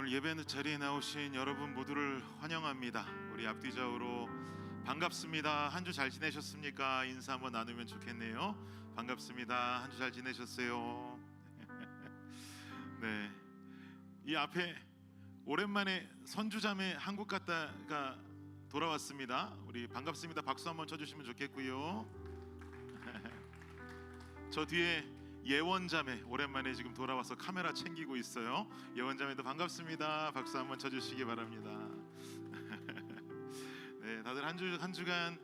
오늘 예배 자리에 나오신 여러분 모두를 환영합니다. 우리 앞뒤좌우로 반갑습니다. 한 주 잘 지내셨습니까? 인사 한번 나누면 좋겠네요. 반갑습니다. 한 주 잘 지내셨어요? 네, 이 앞에 오랜만에 선주자매 한국 갔다가 돌아왔습니다. 우리 반갑습니다. 박수 한번 쳐주시면 좋겠고요. 저 뒤에 예원자매 오랜만에 지금 돌아와서 카메라 챙기고 있어요. 예원자매도 반갑습니다. 박수 한번 쳐주시기 바랍니다. 네, 다들 한 주간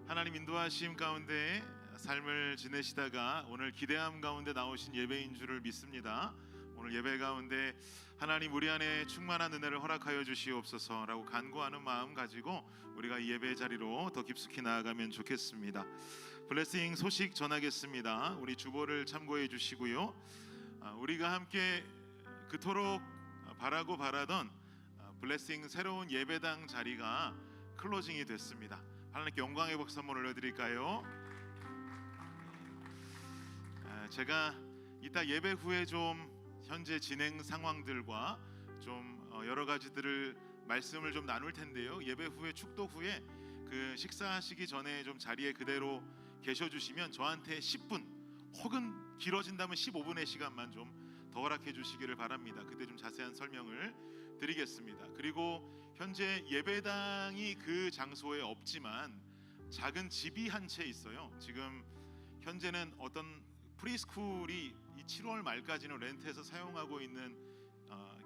하나님 인도하심 가운데 삶을 지내시다가 오늘 기대함 가운데 나오신 예배인 줄을 믿습니다. 오늘 예배 가운데 하나님 우리 안에 충만한 은혜를 허락하여 주시옵소서라고 간구하는 마음 가지고 우리가 이 예배 자리로 더 깊숙이 나아가면 좋겠습니다. 블레싱 소식 전하겠습니다. 우리 주보를 참고해 주시고요. 우리가 함께 그토록 바라고 바라던 블레싱 새로운 예배당 자리가 클로징이 됐습니다. 하나님께 영광의 박수 한번 올려드릴까요? 제가 이따 예배 후에 좀 현재 진행 상황들과 좀 여러 가지들을 말씀을 좀 나눌 텐데요. 예배 후에 축도 후에 그 식사하시기 전에 좀 자리에 그대로 계셔 주시면 저한테 10분 혹은 길어진다면 15분의 시간만 좀 더 허락해 주시기를 바랍니다. 그때 좀 자세한 설명을 드리겠습니다. 그리고 현재 예배당이 그 장소에 없지만 작은 집이 한 채 있어요. 지금 현재는 어떤 프리스쿨이 이 7월 말까지는 렌트해서 사용하고 있는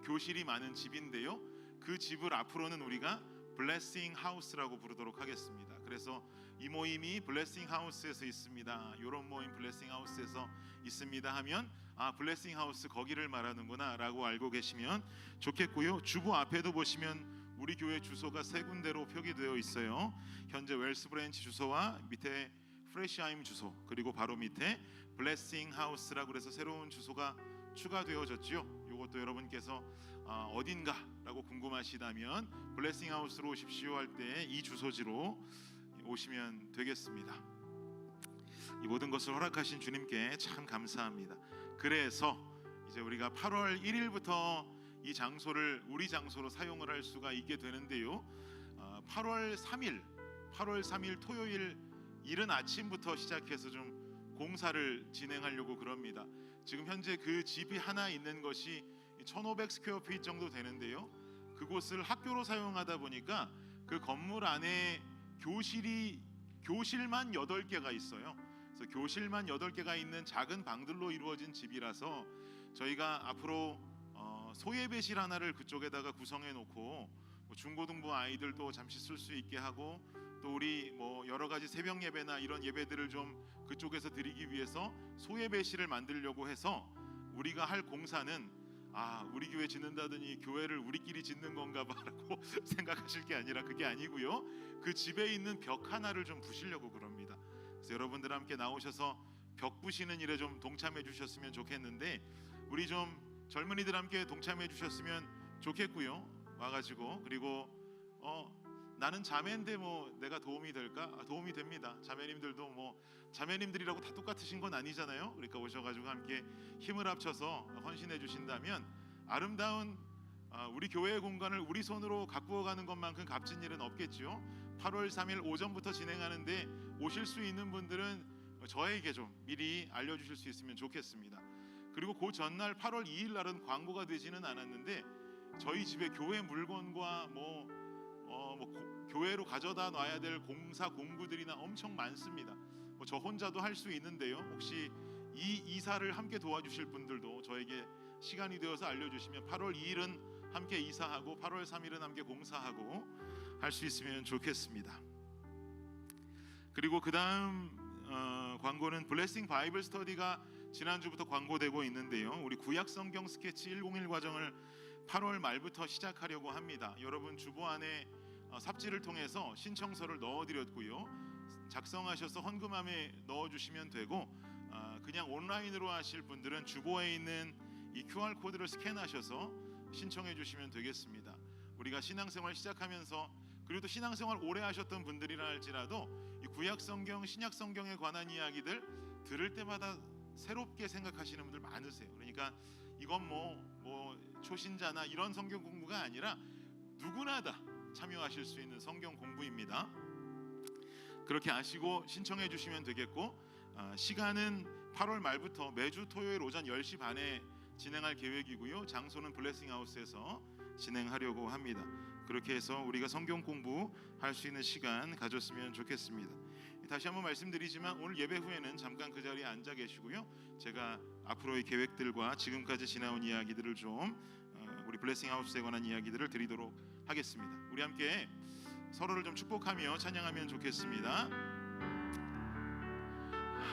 교실이 많은 집인데요. 그 집을 앞으로는 우리가 블레싱 하우스라고 부르도록 하겠습니다. 그래서 이 모임이 블레싱 하우스에서 있습니다. 이런 모임 블레싱 하우스에서 있습니다 하면 블레싱 하우스 거기를 말하는구나 라고 알고 계시면 좋겠고요. 주보 앞에도 보시면 우리 교회 주소가 세 군데로 표기되어 있어요. 현재 웰스 브랜치 주소와 밑에 프레시하임 주소, 그리고 바로 밑에 블레싱 하우스라고 해서 새로운 주소가 추가되어졌지요. 이것도 여러분께서 어딘가라고 궁금하시다면 블레싱 하우스로 오십시오 할 때 이 주소지로 오시면 되겠습니다. 이 모든 것을 허락하신 주님께 참 감사합니다. 그래서 이제 우리가 8월 1일부터 이 장소를 우리 장소로 사용을 할 수가 있게 되는데요. 8월 3일 토요일 이른 아침부터 시작해서 좀 공사를 진행하려고 그럽니다. 지금 현재 그 집이 하나 있는 것이 1,500 스퀘어핏 정도 되는데요. 그곳을 학교로 사용하다 보니까 그 건물 안에 교실만 8개가 있어요. 그래서 교실만 8개가 있는 작은 방들로 이루어진 집이라서 저희가 앞으로 소예배실 하나를 그쪽에다가 구성해 놓고 중고등부 아이들도 잠시 쓸 수 있게 하고 또 우리 여러 가지 새벽 예배나 이런 예배들을 좀 그쪽에서 드리기 위해서 소예배실을 만들려고 해서 우리가 할 공사는 우리 교회 짓는다더니 교회를 우리끼리 짓는 건가 봐라고 생각하실 게 아니라 그게 아니고요. 그 집에 있는 벽 하나를 좀 부시려고 그럽니다. 그래서 여러분들 함께 나오셔서 벽 부시는 일에 좀 동참해 주셨으면 좋겠는데 우리 좀 젊은이들 함께 동참해 주셨으면 좋겠고요. 와가지고 그리고 나는 자매인데 내가 도움이 될까? 도움이 됩니다. 자매님들도 자매님들이라고 다 똑같으신 건 아니잖아요. 그러니까 오셔가지고 함께 힘을 합쳐서 헌신해 주신다면 아름다운 우리 교회의 공간을 우리 손으로 가꾸어가는 것만큼 값진 일은 없겠지요. 8월 3일 오전부터 진행하는데 오실 수 있는 분들은 저에게 좀 미리 알려주실 수 있으면 좋겠습니다. 그리고 그 전날 8월 2일 날은 광고가 되지는 않았는데 저희 집에 교회 물건과 교회로 가져다 놔야 될 공사 공구들이나 엄청 많습니다. 저 혼자도 할 수 있는데요. 혹시 이 이사를 함께 도와주실 분들도 저에게 시간이 되어서 알려주시면 8월 2일은 함께 이사하고 8월 3일은 함께 공사하고 할 수 있으면 좋겠습니다. 그리고 그 다음 광고는 블레싱 바이블 스터디가 지난주부터 광고되고 있는데요. 우리 구약성경 스케치 101 과정을 8월 말부터 시작하려고 합니다. 여러분 주보 안에 삽질을 통해서 신청서를 넣어드렸고요. 작성하셔서 헌금함에 넣어주시면 되고 그냥 온라인으로 하실 분들은 주보에 있는 이 QR 코드를 스캔하셔서 신청해 주시면 되겠습니다. 우리가 신앙생활 시작하면서 그리고 또 신앙생활 오래 하셨던 분들이라 할지라도 이 구약성경, 신약성경에 관한 이야기들 들을 때마다 새롭게 생각하시는 분들 많으세요. 그러니까 이건 뭐 초신자나 이런 성경 공부가 아니라 누구나 다 참여하실 수 있는 성경 공부입니다. 그렇게 아시고 신청해 주시면 되겠고, 시간은 8월 말부터 매주 토요일 오전 10시 반에 진행할 계획이고요. 장소는 블레싱하우스에서 진행하려고 합니다. 그렇게 해서 우리가 성경 공부할 수 있는 시간 가졌으면 좋겠습니다. 다시 한번 말씀드리지만 오늘 예배 후에는 잠깐 그 자리에 앉아 계시고요. 제가 앞으로의 계획들과 지금까지 지나온 이야기들을 좀 우리 블레싱하우스에 관한 이야기들을 드리도록 하겠습니다. 우리 함께 서로를 좀 축복하며 찬양하면 좋겠습니다.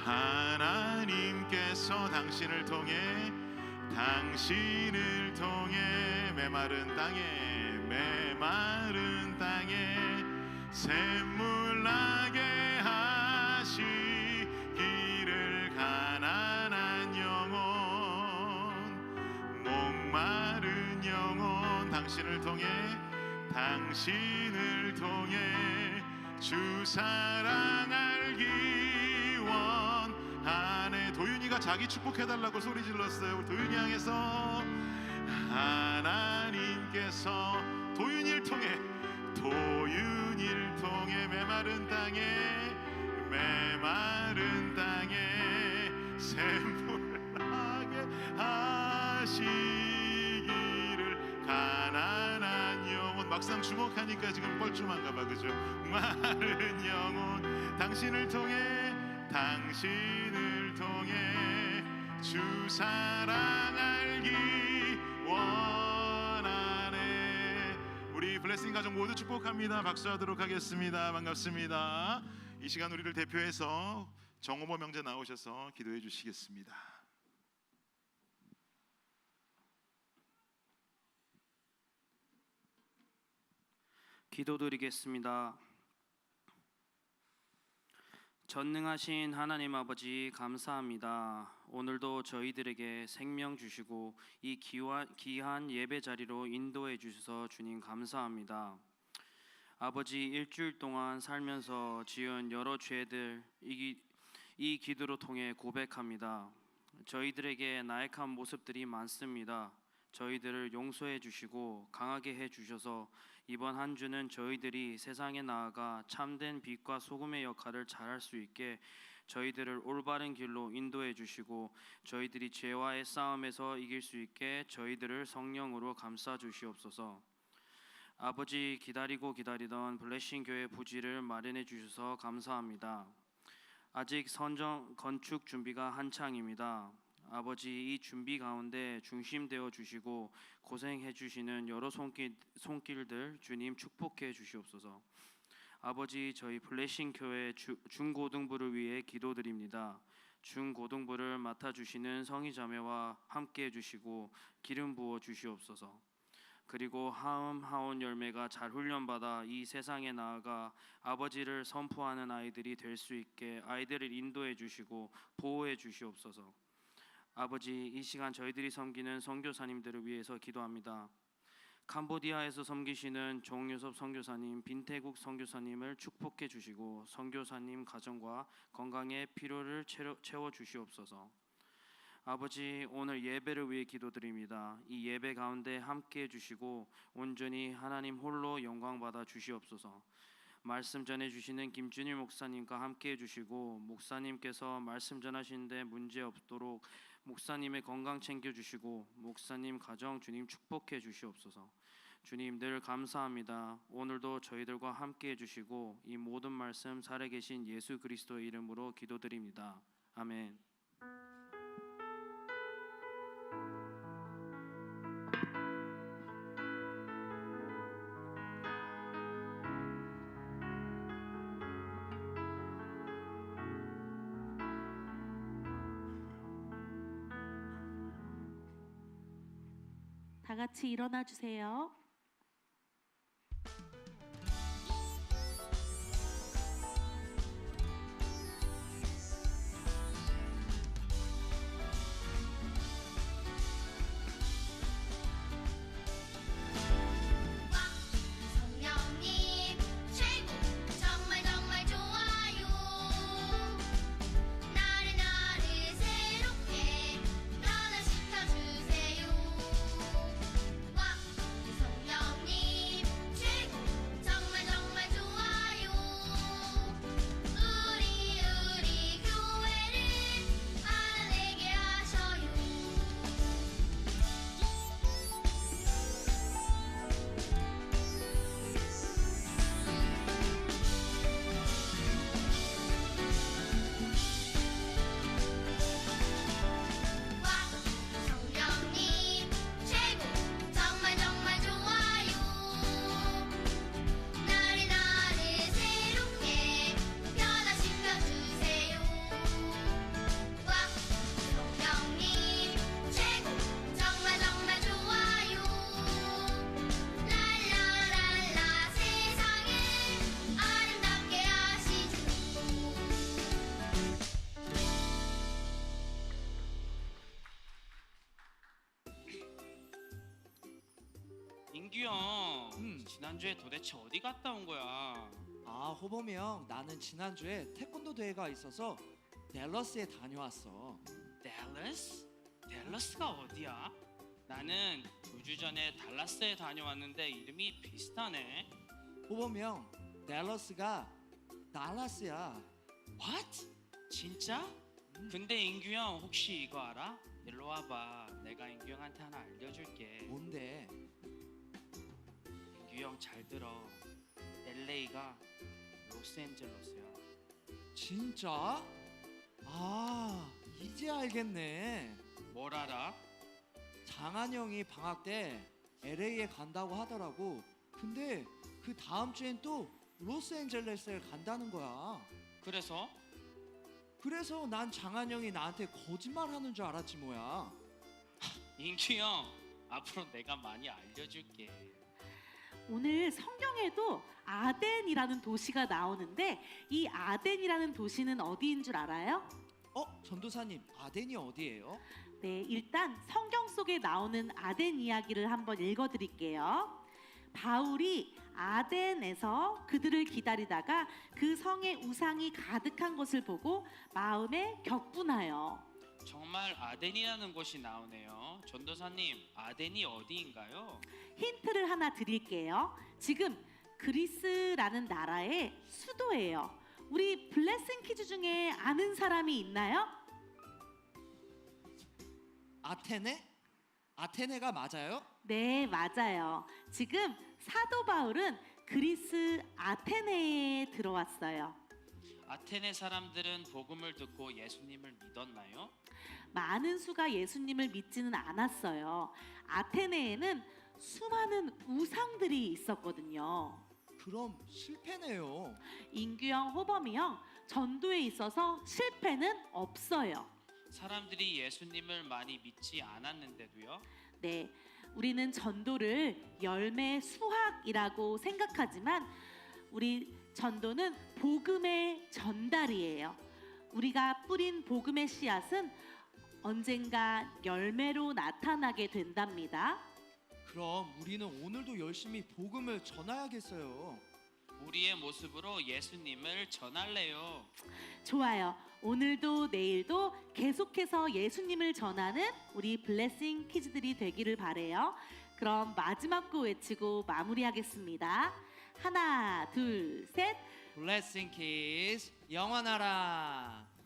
하나님께서 당신을 통해 메마른 땅에 샘물 나게 하시기를, 가난한 영혼 목마른 영혼 당신을 통해 주 사랑 알기 원하네. 도윤이가 자기 축복해달라고 소리 질렀어요. 우리 도윤이 향해서 하나님께서 도윤이를 통해 메마른 땅에 샘물 나게 하시기를, 가난한 영혼. 막상 주목하니까 지금 뻘쭘한가 봐, 그죠? 마른 영혼 당신을 통해 주 사랑 알기 원하네. 우리 블레싱 가족 모두 축복합니다. 박수하도록 하겠습니다. 반갑습니다. 이 시간 우리를 대표해서 정호모 명제 나오셔서 기도해 주시겠습니다. 기도드리겠습니다. 전능하신 하나님 아버지, 감사합니다. 오늘도 저희들에게 생명 주시고 이 귀한 예배 자리로 인도해 주셔서 주님 감사합니다. 아버지, 일주일 동안 살면서 지은 여러 죄들 이 기도로 통해 고백합니다. 저희들에게 나약한 모습들이 많습니다. 저희들을 용서해 주시고 강하게 해 주셔서 이번 한 주는 저희들이 세상에 나아가 참된 빛과 소금의 역할을 잘할 수 있게 저희들을 올바른 길로 인도해 주시고 저희들이 죄와의 싸움에서 이길 수 있게 저희들을 성령으로 감싸 주시옵소서. 아버지, 기다리던 블레싱 교회 부지를 마련해 주셔서 감사합니다. 아직 건축 준비가 한창입니다. 아버지, 이 준비 가운데 중심되어 주시고 고생해 주시는 여러 손길들 주님 축복해 주시옵소서. 아버지, 저희 블레싱 교회 중고등부를 위해 기도드립니다. 중고등부를 맡아주시는 성의자매와 함께해 주시고 기름 부어 주시옵소서. 그리고 하온 열매가 잘 훈련받아 이 세상에 나아가 아버지를 선포하는 아이들이 될 수 있게 아이들을 인도해 주시고 보호해 주시옵소서. 아버지, 이 시간 저희들이 섬기는 선교사님들을 위해서 기도합니다. 캄보디아에서 섬기시는 종유섭 선교사님, 빈태국 선교사님을 축복해 주시고 선교사님 가정과 건강의 필요를 채워 주시옵소서. 아버지, 오늘 예배를 위해 기도드립니다. 이 예배 가운데 함께해 주시고 온전히 하나님 홀로 영광 받아 주시옵소서. 말씀 전해 주시는 김준일 목사님과 함께해 주시고 목사님께서 말씀 전하시는데 문제 없도록 목사님의 건강 챙겨 주시고 목사님 가정 주님 축복해 주시옵소서. 주님, 늘 감사합니다. 오늘도 저희들과 함께해 주시고 이 모든 말씀 살아계신 예수 그리스도의 이름으로 기도드립니다. 아멘. 다 같이 일어나 주세요. 나를 새롭게 변화시켜 주세요. 지난주에 도대체 어디 갔다 온 거야? 아, 호범이 형, 나는 지난주에 태권도 대회가 있어서 댈러스에 다녀왔어. 댈러스? 댈러스가 어디야? 나는 2주 전에 달라스에 다녀왔는데 이름이 비슷하네. 호범이 형, 댈러스가 달라스야. What? 진짜? 근데 인규 형 혹시 이거 알아? 일로 와봐. 내가 인규 형한테 하나 알려줄게. 뭔데? 인규 형 잘 들어. LA가 로스앤젤레스야. 진짜? 아, 이제 알겠네. 뭘 알아? 장한 형이 방학 때 LA에 간다고 하더라고. 근데 그 다음 주엔 또 로스앤젤레스에 간다는 거야. 그래서 그래서 난 장한 형이 나한테 거짓말하는 줄 알았지 뭐야. 인규 형 앞으로 내가 많이 알려줄게. 오늘 성경에도 아덴이라는 도시가 나오는데 이 아덴이라는 도시는 어디인 줄 알아요? 전도사님, 아덴이 어디예요? 네, 일단 성경 속에 나오는 아덴 이야기를 한번 읽어드릴게요. 바울이 아덴에서 그들을 기다리다가 그 성에 우상이 가득한 것을 보고 마음에 격분하여. 정말 아덴이라는 곳이 나오네요. 전도사님, 아덴이 어디인가요? 힌트를 하나 드릴게요. 지금 그리스라는 나라의 수도예요. 우리 블레싱 키즈 중에 아는 사람이 있나요? 아테네? 아테네가 맞아요? 네, 맞아요. 지금 사도 바울은 그리스 아테네에 들어왔어요. 아테네 사람들은 복음을 듣고 예수님을 믿었나요? 많은 수가 예수님을 믿지는 않았어요. 아테네에는 수많은 우상들이 있었거든요. 그럼 실패네요. 인규형, 호범이형, 전도에 있어서 실패는 없어요. 사람들이 예수님을 많이 믿지 않았는데도요? 네, 우리는 전도를 열매 수확이라고 생각하지만 우리 전도는 복음의 전달이에요. 우리가 뿌린 복음의 씨앗은 언젠가 열매로 나타나게 된답니다. 그럼 우리는 오늘도 열심히 복음을 전해야겠어요. 우리의 모습으로 예수님을 전할래요. 좋아요. 오늘도 내일도 계속해서 예수님을 전하는 우리 블레싱 키즈들이 되기를 바래요. 그럼 마지막 곡 외치고 마무리하겠습니다. 하나, 둘, 셋. 블레싱 키즈 영원하라.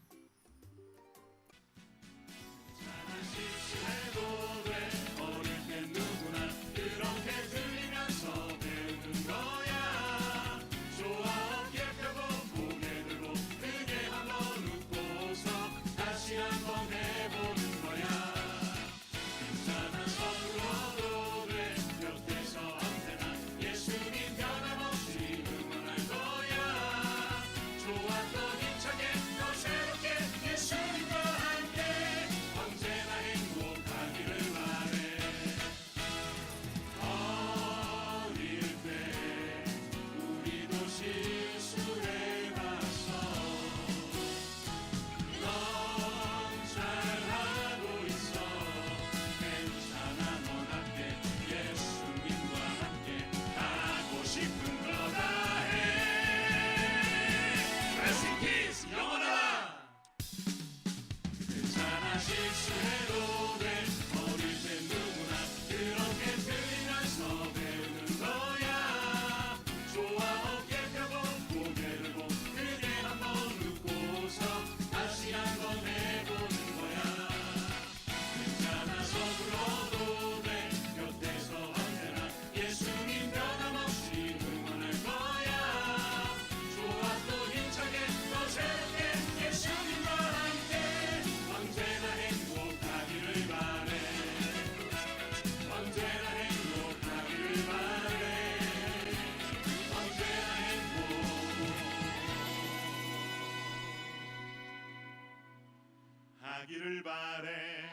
하기를 바래.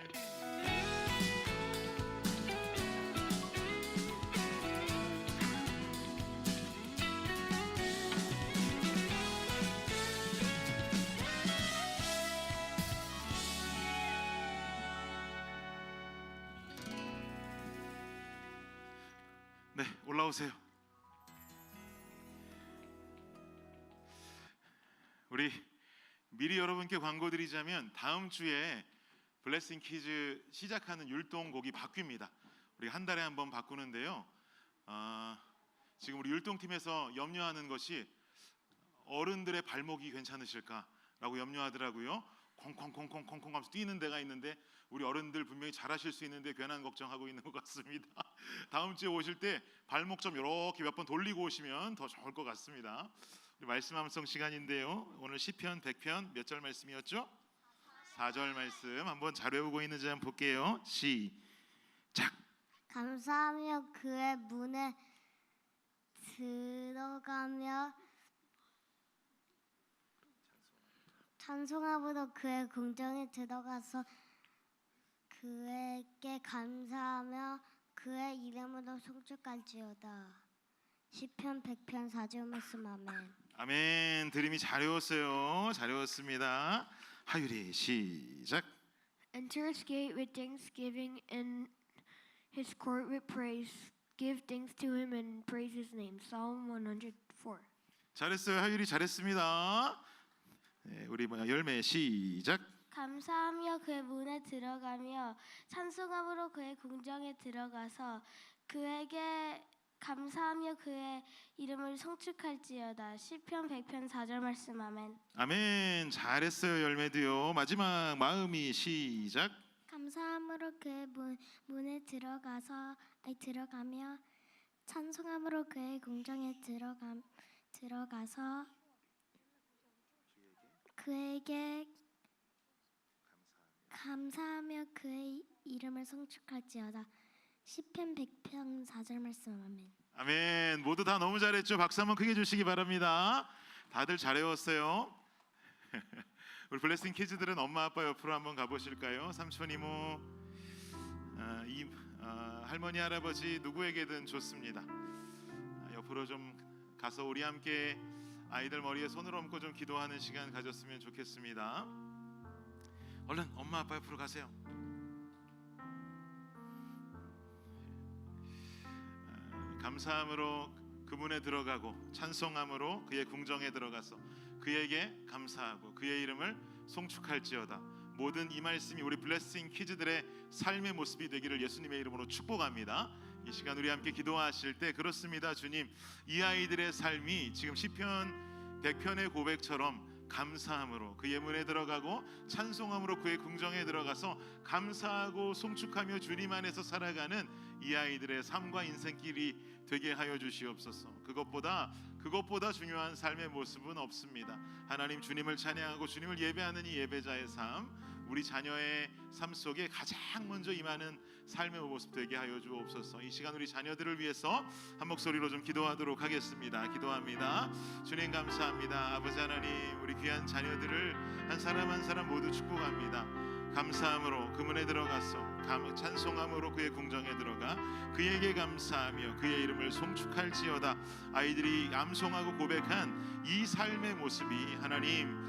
네, 올라오세요. 우리 미리 여러분께 광고 드리자면 다음 주에 블레싱 키즈 시작하는 율동곡이 바뀝니다. 우리 한 달에 한 번 바꾸는데요. 지금 우리 율동팀에서 염려하는 것이 어른들의 발목이 괜찮으실까라고 염려하더라고요. 콩콩콩콩콩콩 하면서 뛰는 데가 있는데 우리 어른들 분명히 잘하실 수 있는데 괜한 걱정하고 있는 것 같습니다. 다음 주에 오실 때 발목 좀 이렇게 몇 번 돌리고 오시면 더 좋을 것 같습니다. 우리 말씀 암송 시간인데요. 오늘 시편 100편 몇 절 말씀이었죠? 4절 말씀 한번 잘 외우고 있는지 한번 볼게요. 시작. 감사하며 그의 문에 들어가며 찬송함으로 그의 궁정에 들어가서 그에게 감사하며 그의 이름으로 송축할지어다. 시편 100편 4절 말씀. 아멘. 아멘. 드림이 잘 외웠어요. 잘 외웠습니다. 하율이 시작. Enter his gate with thanksgiving and his court with praise. Give thanks to him and praise his name. Psalm 104. 잘했어요. 하율이 잘했습니다. 네, 우리 열매 시작. 감사하며 그의 문에 들어가며 찬송함으로 그의 궁정에 들어가서 그에게 감사하며 그의 이름을 송축할지어다. 시편 100편 4절 말씀. 아멘. 아멘. 잘했어요. 열매도요. 마지막 마음이 시작. 감사함으로 그의 문에 들어가며 찬송함으로 그의 궁정에 들어가서 그에게 감사하며 그의 이름을 송축할지어다. 시편 100편 4절 말씀. 아멘. 아멘. 모두 다 너무 잘했죠. 박수 한번 크게 주시기 바랍니다. 다들 잘 외웠어요. 우리 블레싱 키즈들은 엄마 아빠 옆으로 한번 가보실까요? 삼촌 이모, 할머니 할아버지 누구에게든 좋습니다. 옆으로 좀 가서 우리 함께 아이들 머리에 손을 얹고 좀 기도하는 시간 가졌으면 좋겠습니다. 얼른 엄마 아빠 옆으로 가세요. 감사함으로 그분에 들어가고 찬송함으로 그의 궁정에 들어가서 그에게 감사하고 그의 이름을 송축할지어다. 모든 이 말씀이 우리 블레싱 키즈들의 삶의 모습이 되기를 예수님의 이름으로 축복합니다. 이 시간 우리 함께 기도하실 때 그렇습니다. 주님, 이 아이들의 삶이 지금 시편 100편의 고백처럼 감사함으로 그의 문에 들어가고 찬송함으로 그의 궁정에 들어가서 감사하고 송축하며 주님 안에서 살아가는 이 아이들의 삶과 인생길이 되게 하여 주시옵소서. 그것보다 중요한 삶의 모습은 없습니다. 하나님, 주님을 찬양하고 주님을 예배하는 이 예배자의 삶, 우리 자녀의 삶 속에 가장 먼저 임하는 삶의 모습 되게 하여 주옵소서. 이 시간 우리 자녀들을 위해서 한 목소리로 좀 기도하도록 하겠습니다. 기도합니다. 주님 감사합니다. 아버지 하나님, 우리 귀한 자녀들을 한 사람 한 사람 모두 축복합니다. 감사함으로 그 문에 들어가서 찬송함으로 그의 궁정에 들어가 그에게 감사하며 그의 이름을 송축할지어다. 아이들이 암송하고 고백한 이 삶의 모습이 하나님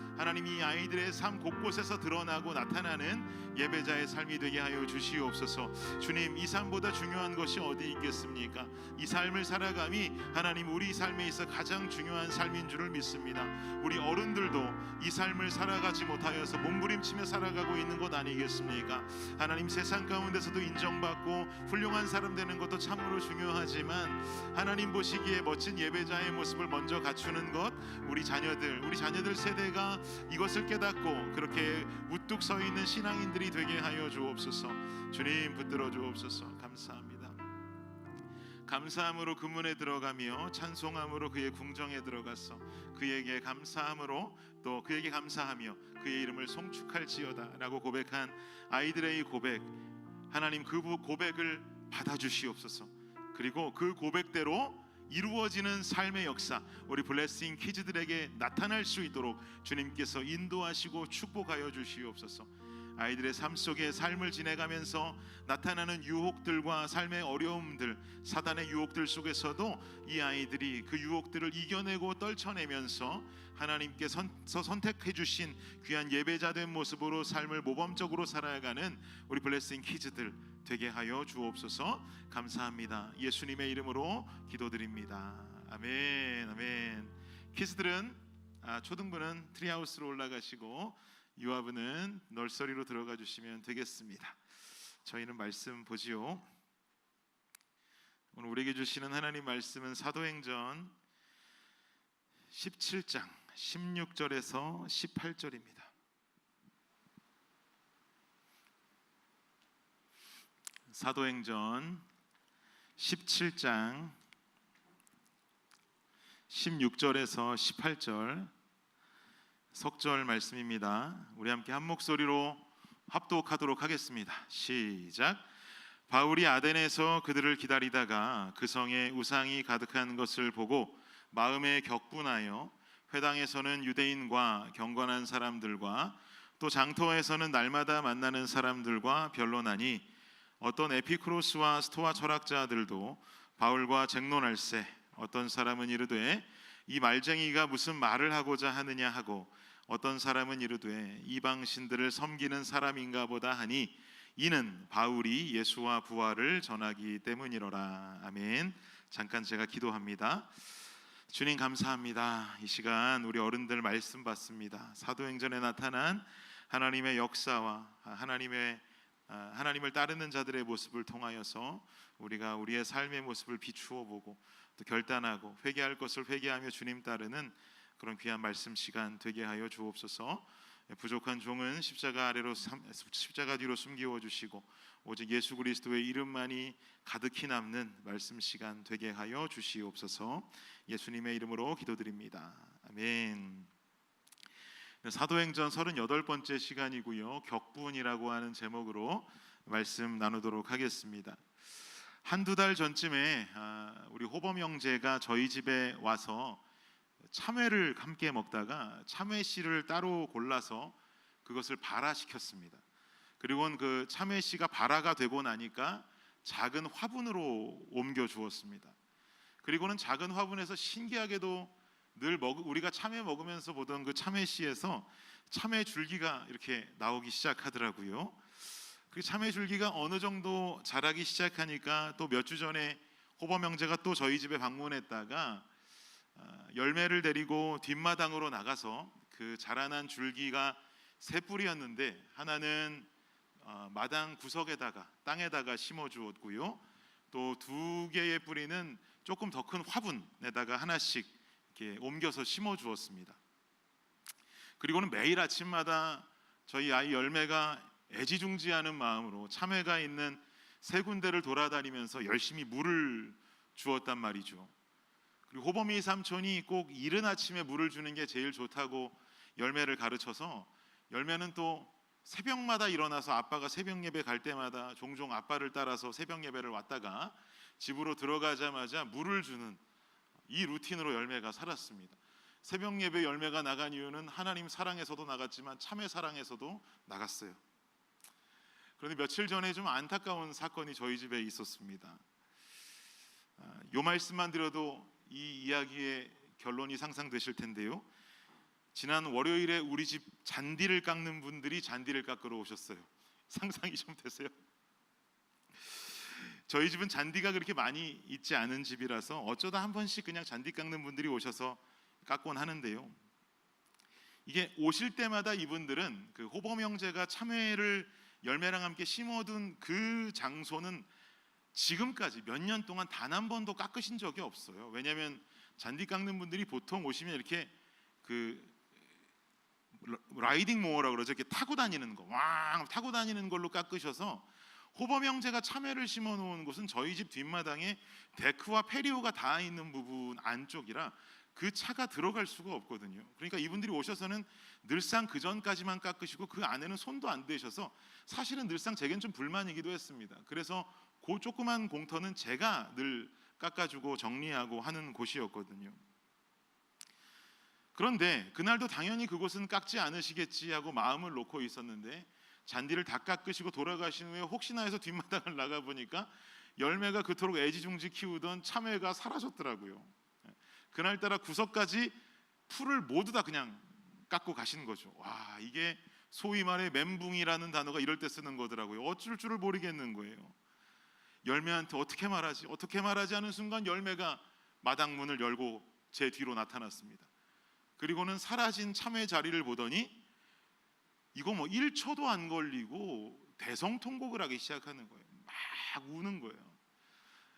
이 아이들의 삶 곳곳에서 드러나고 나타나는 예배자의 삶이 되게 하여 주시옵소서. 주님, 이 삶보다 중요한 것이 어디 있겠습니까? 이 삶을 살아감이 하나님 우리 삶에 있어 가장 중요한 삶인 줄을 믿습니다. 우리 어른들도 이 삶을 살아가지 못하여서 몸부림치며 살아가고 있는 것 아니겠습니까? 하나님, 세상 가운데서도 인정받고 훌륭한 사람 되는 것도 참으로 중요하지만 하나님 보시기에 멋진 예배자의 모습을 먼저 갖추는 것, 우리 자녀들 세대가 이것을 깨닫고 그렇게 우뚝 서 있는 신앙인들이 되게 하여 주옵소서. 주님, 붙들어 주옵소서. 감사합니다. 감사함으로 그 문에 들어가며 찬송함으로 그의 궁정에 들어가서 그에게 감사함으로 또 그에게 감사하며 그의 이름을 송축할지어다 라고 고백한 아이들의 이 고백, 하나님 그 고백을 받아주시옵소서. 그리고 그 고백대로 이루어지는 삶의 역사, 우리 블레싱 키즈들에게 나타날 수 있도록 주님께서 인도하시고 축복하여 주시옵소서. 아이들의 삶 속에 삶을 지내가면서 나타나는 유혹들과 삶의 어려움들, 사단의 유혹들 속에서도 이 아이들이 그 유혹들을 이겨내고 떨쳐내면서 하나님께서 선택해 주신 귀한 예배자된 모습으로 삶을 모범적으로 살아가는 우리 블레싱 키즈들 되게 하여 주옵소서. 감사합니다. 예수님의 이름으로 기도드립니다. 아멘. 아멘. 키즈들은 초등부는 트리하우스로 올라가시고 유아부는 널서리로 들어가 주시면 되겠습니다. 저희는 말씀 보지요. 오늘 우리에게 주시는 하나님 말씀은 사도행전 17장 16절에서 18절입니다. 사도행전 17장 16절에서 18절 석절 말씀입니다. 우리 함께 한 목소리로 합독하도록 하겠습니다. 시작. 바울이 아덴에서 그들을 기다리다가 그 성에 우상이 가득한 것을 보고 마음에 격분하여 회당에서는 유대인과 경건한 사람들과 또 장터에서는 날마다 만나는 사람들과 변론하니 어떤 에피크로스와 스토아 철학자들도 바울과 쟁론할세 어떤 사람은 이르되 이 말쟁이가 무슨 말을 하고자 하느냐 하고 어떤 사람은 이르되 이방 신들을 섬기는 사람인가 보다 하니 이는 바울이 예수와 부활을 전하기 때문이로라. 아멘. 잠깐 제가 기도합니다. 주님 감사합니다. 이 시간 우리 어른들 말씀 받습니다. 사도행전에 나타난 하나님의 역사와 하나님을 따르는 자들의 모습을 통하여서 우리가 우리의 삶의 모습을 비추어 보고 또 결단하고 회개할 것을 회개하며 주님 따르는 그런 귀한 말씀 시간 되게 하여 주옵소서. 부족한 종은 십자가 뒤로 숨기워 주시고 오직 예수 그리스도의 이름만이 가득히 남는 말씀 시간 되게 하여 주시옵소서. 예수님의 이름으로 기도드립니다. 아멘. 사도행전 38번째 시간이고요. 격분이라고 하는 제목으로 말씀 나누도록 하겠습니다. 한두 달 전쯤에 우리 호범 형제가 저희 집에 와서 참외를 함께 먹다가 참외 씨를 따로 골라서 그것을 발화시켰습니다. 그리고는 그 참외 씨가 발화가 되고 나니까 작은 화분으로 옮겨 주었습니다. 그리고는 작은 화분에서 신기하게도 늘 우리가 참외 먹으면서 보던 그 참외 씨에서 참외 줄기가 이렇게 나오기 시작하더라고요. 그 참외 줄기가 어느 정도 자라기 시작하니까 또 몇 주 전에 호범 형제가 또 저희 집에 방문했다가 열매를 데리고 뒷마당으로 나가서 그 자라난 줄기가 세 뿌리였는데 하나는 마당 구석에다가 땅에다가 심어 주었고요. 또 두 개의 뿌리는 조금 더 큰 화분에다가 하나씩 이렇게 옮겨서 심어 주었습니다. 그리고는 매일 아침마다 저희 아이 열매가 애지중지하는 마음으로 참외가 있는 세 군데를 돌아다니면서 열심히 물을 주었단 말이죠. 그리고 호범이 삼촌이 꼭 이른 아침에 물을 주는 게 제일 좋다고 열매를 가르쳐서 열매는 또 새벽마다 일어나서 아빠가 새벽 예배 갈 때마다 종종 아빠를 따라서 새벽 예배를 왔다가 집으로 들어가자마자 물을 주는 이 루틴으로 열매가 살았습니다. 새벽 예배 열매가 나간 이유는 하나님 사랑에서도 나갔지만 참외 사랑에서도 나갔어요. 그런데 며칠 전에 좀 안타까운 사건이 저희 집에 있었습니다. 요 말씀만 드려도 이 이야기의 결론이 상상되실 텐데요. 지난 월요일에 우리 집 잔디를 깎는 분들이 잔디를 깎으러 오셨어요. 상상이 좀 되세요? 저희 집은 잔디가 그렇게 많이 있지 않은 집이라서 어쩌다 한 번씩 그냥 잔디 깎는 분들이 오셔서 깎곤 하는데요. 이게 오실 때마다 이분들은 그 호범 형제가 참외를 열매랑 함께 심어둔 그 장소는 지금까지 몇 년 동안 단 한 번도 깎으신 적이 없어요. 왜냐하면 잔디 깎는 분들이 보통 오시면 이렇게 그 라이딩 모어라고 그러죠. 이렇게 타고 다니는 거, 왕 타고 다니는 걸로 깎으셔서 호범 형제가 참외를 심어 놓은 곳은 저희 집 뒷마당에 데크와 페리오가 닿아 있는 부분 안쪽이라 그 차가 들어갈 수가 없거든요. 그러니까 이분들이 오셔서는 늘상 그 전까지만 깎으시고 그 안에는 손도 안 대셔서 사실은 늘상 제겐 좀 불만이기도 했습니다. 그래서 그 조그만 공터는 제가 늘 깎아주고 정리하고 하는 곳이었거든요. 그런데 그날도 당연히 그곳은 깎지 않으시겠지 하고 마음을 놓고 있었는데 잔디를 다 깎으시고 돌아가신 후에 혹시나 해서 뒷마당을 나가보니까 열매가 그토록 애지중지 키우던 참외가 사라졌더라고요. 그날따라 구석까지 풀을 모두 다 그냥 깎고 가신 거죠. 와, 이게 소위 말해 멘붕이라는 단어가 이럴 때 쓰는 거더라고요. 어쩔 줄을 모르겠는 거예요. 열매한테 어떻게 말하지 하는 순간 열매가 마당 문을 열고 제 뒤로 나타났습니다. 그리고는 사라진 참외 자리를 보더니 이거 뭐 1초도 안 걸리고 대성통곡을 하기 시작하는 거예요. 막 우는 거예요.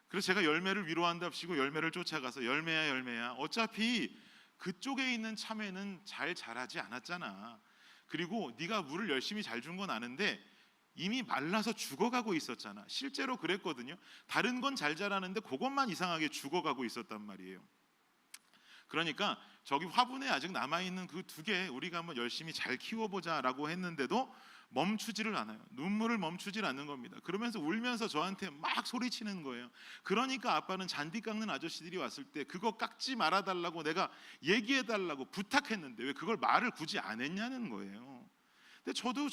그래서 제가 열매를 위로한답시고 열매를 쫓아가서 열매야 열매야, 어차피 그쪽에 있는 참외는 잘 자라지 않았잖아. 그리고 네가 물을 열심히 잘 준 건 아는데 이미 말라서 죽어가고 있었잖아. 실제로 그랬거든요. 다른 건 잘 자라는데 그것만 이상하게 죽어가고 있었단 말이에요. 그러니까 저기 화분에 아직 남아있는 그 2개 우리가 한번 열심히 잘 키워보자라고 했는데도 멈추지를 않아요. 눈물을 멈추질 않는 겁니다. 그러면서 울면서 저한테 막 소리치는 거예요. 그러니까 아빠는 잔디 깎는 아저씨들이 왔을 때 그거 깎지 말아달라고 내가 얘기해달라고 부탁했는데 왜 그걸 말을 굳이 안 했냐는 거예요. 근데 저도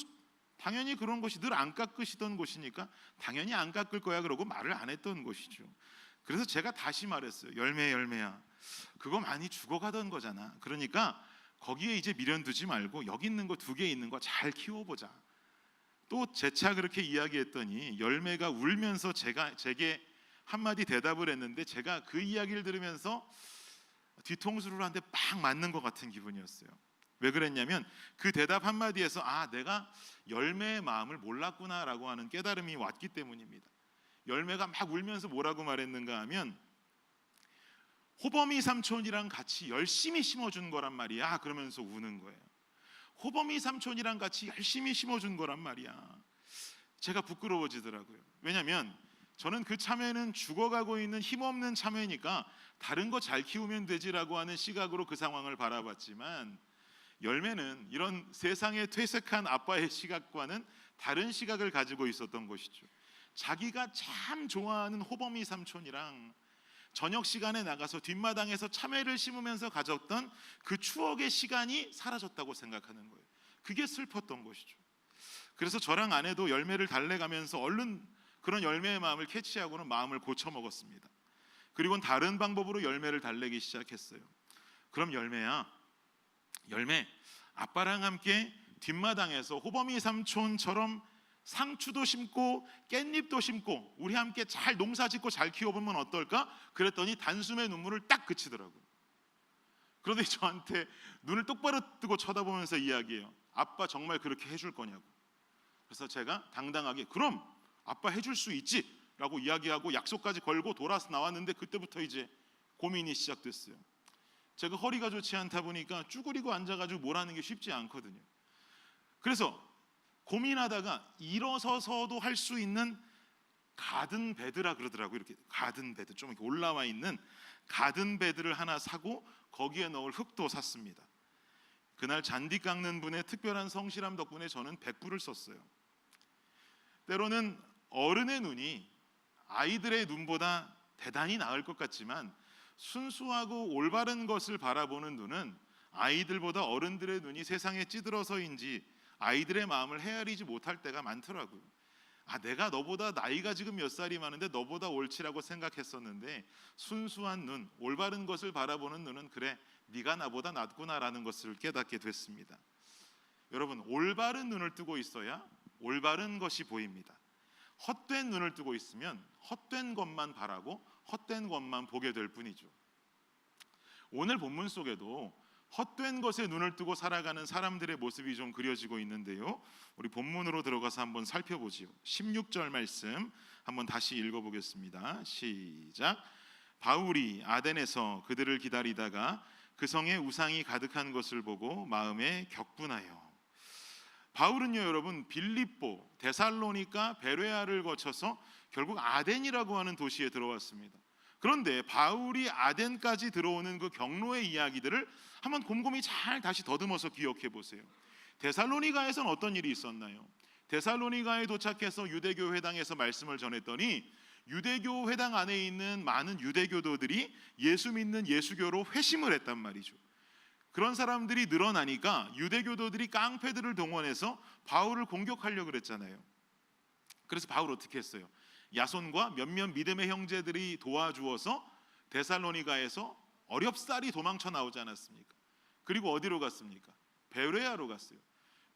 당연히 그런 것이 늘 안 깎으시던 곳이니까 당연히 안 깎을 거야 그러고 말을 안 했던 것이죠. 그래서 제가 다시 말했어요. 열매 열매야, 그거 많이 죽어가던 거잖아. 그러니까 거기에 이제 미련 두지 말고 여기 있는 거 2개 있는 거 잘 키워보자. 또 재차 그렇게 이야기했더니 열매가 울면서 제게 한마디 대답을 했는데 제가 그 이야기를 들으면서 뒤통수를 한 대 빡 맞는 것 같은 기분이었어요. 왜 그랬냐면 그 대답 한마디에서 아, 내가 열매의 마음을 몰랐구나라고 하는 깨달음이 왔기 때문입니다. 열매가 막 울면서 뭐라고 말했는가 하면 호범이 삼촌이랑 같이 열심히 심어준 거란 말이야. 그러면서 우는 거예요. 호범이 삼촌이랑 같이 열심히 심어준 거란 말이야. 제가 부끄러워지더라고요. 왜냐하면 저는 그 참외는 죽어가고 있는 힘없는 참외니까 다른 거 잘 키우면 되지라고 하는 시각으로 그 상황을 바라봤지만 열매는 이런 세상에 퇴색한 아빠의 시각과는 다른 시각을 가지고 있었던 것이죠. 자기가 참 좋아하는 호범이 삼촌이랑 저녁 시간에 나가서 뒷마당에서 참외를 심으면서 가졌던 그 추억의 시간이 사라졌다고 생각하는 거예요. 그게 슬펐던 것이죠. 그래서 저랑 아내도 열매를 달래가면서 얼른 그런 열매의 마음을 캐치하고는 마음을 고쳐 먹었습니다. 그리고는 다른 방법으로 열매를 달래기 시작했어요. 그럼 열매야, 열매, 아빠랑 함께 뒷마당에서 호범이 삼촌처럼 상추도 심고 깻잎도 심고 우리 함께 잘 농사짓고 잘 키워보면 어떨까? 그랬더니 단숨에 눈물을 딱 그치더라고요. 그러더니 저한테 눈을 똑바로 뜨고 쳐다보면서 이야기해요. 아빠 정말 그렇게 해줄 거냐고. 그래서 제가 당당하게 그럼 아빠 해줄 수 있지 라고 이야기하고 약속까지 걸고 돌아서 나왔는데 그때부터 이제 고민이 시작됐어요. 제가 허리가 좋지 않다 보니까 쭈그리고 앉아가지고 뭘 하는 게 쉽지 않거든요. 그래서 고민하다가 일어서서도 할 수 있는 가든 베드라 그러더라고요. 이렇게 가든 베드, 좀 이렇게 올라와 있는 가든 베드를 하나 사고 거기에 넣을 흙도 샀습니다. 그날 잔디 깎는 분의 특별한 성실함 덕분에 저는 100불을 썼어요. 때로는 어른의 눈이 아이들의 눈보다 대단히 나을 것 같지만 순수하고 올바른 것을 바라보는 눈은 아이들보다 어른들의 눈이 세상에 찌들어서인지 아이들의 마음을 헤아리지 못할 때가 많더라고요. 아, 내가 너보다 나이가 지금 몇 살이 많은데 너보다 옳지라고 생각했었는데 순수한 눈, 올바른 것을 바라보는 눈은 그래, 네가 나보다 낫구나라는 것을 깨닫게 됐습니다. 여러분, 올바른 눈을 뜨고 있어야 올바른 것이 보입니다. 헛된 눈을 뜨고 있으면 헛된 것만 바라고 헛된 것만 보게 될 뿐이죠. 오늘 본문 속에도 헛된 것에 눈을 뜨고 살아가는 사람들의 모습이 좀 그려지고 있는데요. 우리 본문으로 들어가서 한번 살펴보지요. 16절 말씀 한번 다시 읽어보겠습니다. 시작. 바울이 아덴에서 그들을 기다리다가 그 성에 우상이 가득한 것을 보고 마음에 격분하여. 바울은요, 여러분, 빌립보, 데살로니가, 베레아를 거쳐서 결국 아덴이라고 하는 도시에 들어왔습니다. 그런데 바울이 아덴까지 들어오는 그 경로의 이야기들을 한번 곰곰이 잘 다시 더듬어서 기억해 보세요. 데살로니가에서는 어떤 일이 있었나요? 데살로니가에 도착해서 유대교 회당에서 말씀을 전했더니 유대교 회당 안에 있는 많은 유대교도들이 예수 믿는 예수교로 회심을 했단 말이죠. 그런 사람들이 늘어나니까 유대교도들이 깡패들을 동원해서 바울을 공격하려고 그랬잖아요. 그래서 바울 어떻게 했어요? 야손과 몇몇 믿음의 형제들이 도와주어서 데살로니가에서 어렵사리 도망쳐 나오지 않았습니까? 그리고 어디로 갔습니까? 베레아로 갔어요.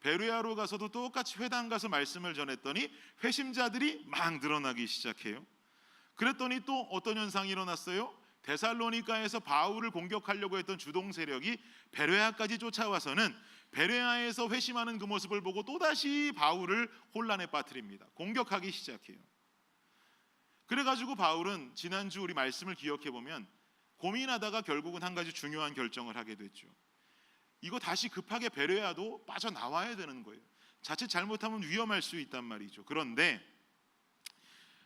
베레아로 가서도 똑같이 회당 가서 말씀을 전했더니 회심자들이 막 늘어나기 시작해요. 그랬더니 또 어떤 현상이 일어났어요? 데살로니가에서 바울을 공격하려고 했던 주동 세력이 베레아까지 쫓아와서는 베레아에서 회심하는 그 모습을 보고 또다시 바울을 혼란에 빠뜨립니다. 공격하기 시작해요. 그래가지고 바울은 지난주 우리 말씀을 기억해 보면 고민하다가 결국은 한 가지 중요한 결정을 하게 됐죠. 이거 다시 급하게 베레아도 빠져나와야 되는 거예요. 자칫 잘못하면 위험할 수 있단 말이죠. 그런데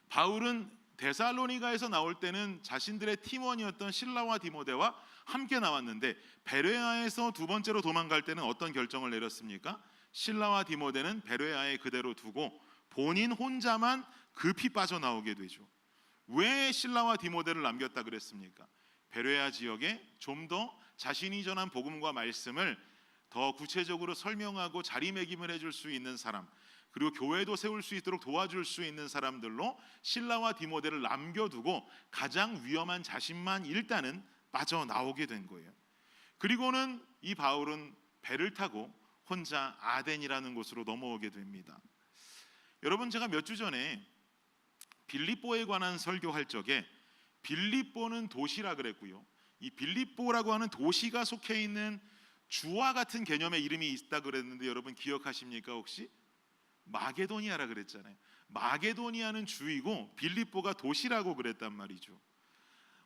바울은 데살로니가에서 나올 때는 자신들의 팀원이었던 실라와 디모데와 함께 나왔는데 베레아에서 두 번째로 도망갈 때는 어떤 결정을 내렸습니까? 실라와 디모데는 베레아에 그대로 두고 본인 혼자만 급히 빠져나오게 되죠. 왜 실라와 디모데를 남겼다 그랬습니까? 베레아 지역에 좀 더 자신이 전한 복음과 말씀을 더 구체적으로 설명하고 자리매김을 해줄 수 있는 사람, 그리고 교회도 세울 수 있도록 도와줄 수 있는 사람들로 실라와 디모데를 남겨두고 가장 위험한 자신만 일단은 빠져나오게 된 거예요. 그리고는 이 바울은 배를 타고 혼자 아덴이라는 곳으로 넘어오게 됩니다. 여러분, 제가 몇 주 전에 빌립보에 관한 설교할 적에 빌립보는 도시라 그랬고요. 이 빌립보라고 하는 도시가 속해 있는 주와 같은 개념의 이름이 있다 그랬는데 여러분 기억하십니까 혹시? 마게도니아라 그랬잖아요. 마게도니아는 주이고 빌립보가 도시라고 그랬단 말이죠.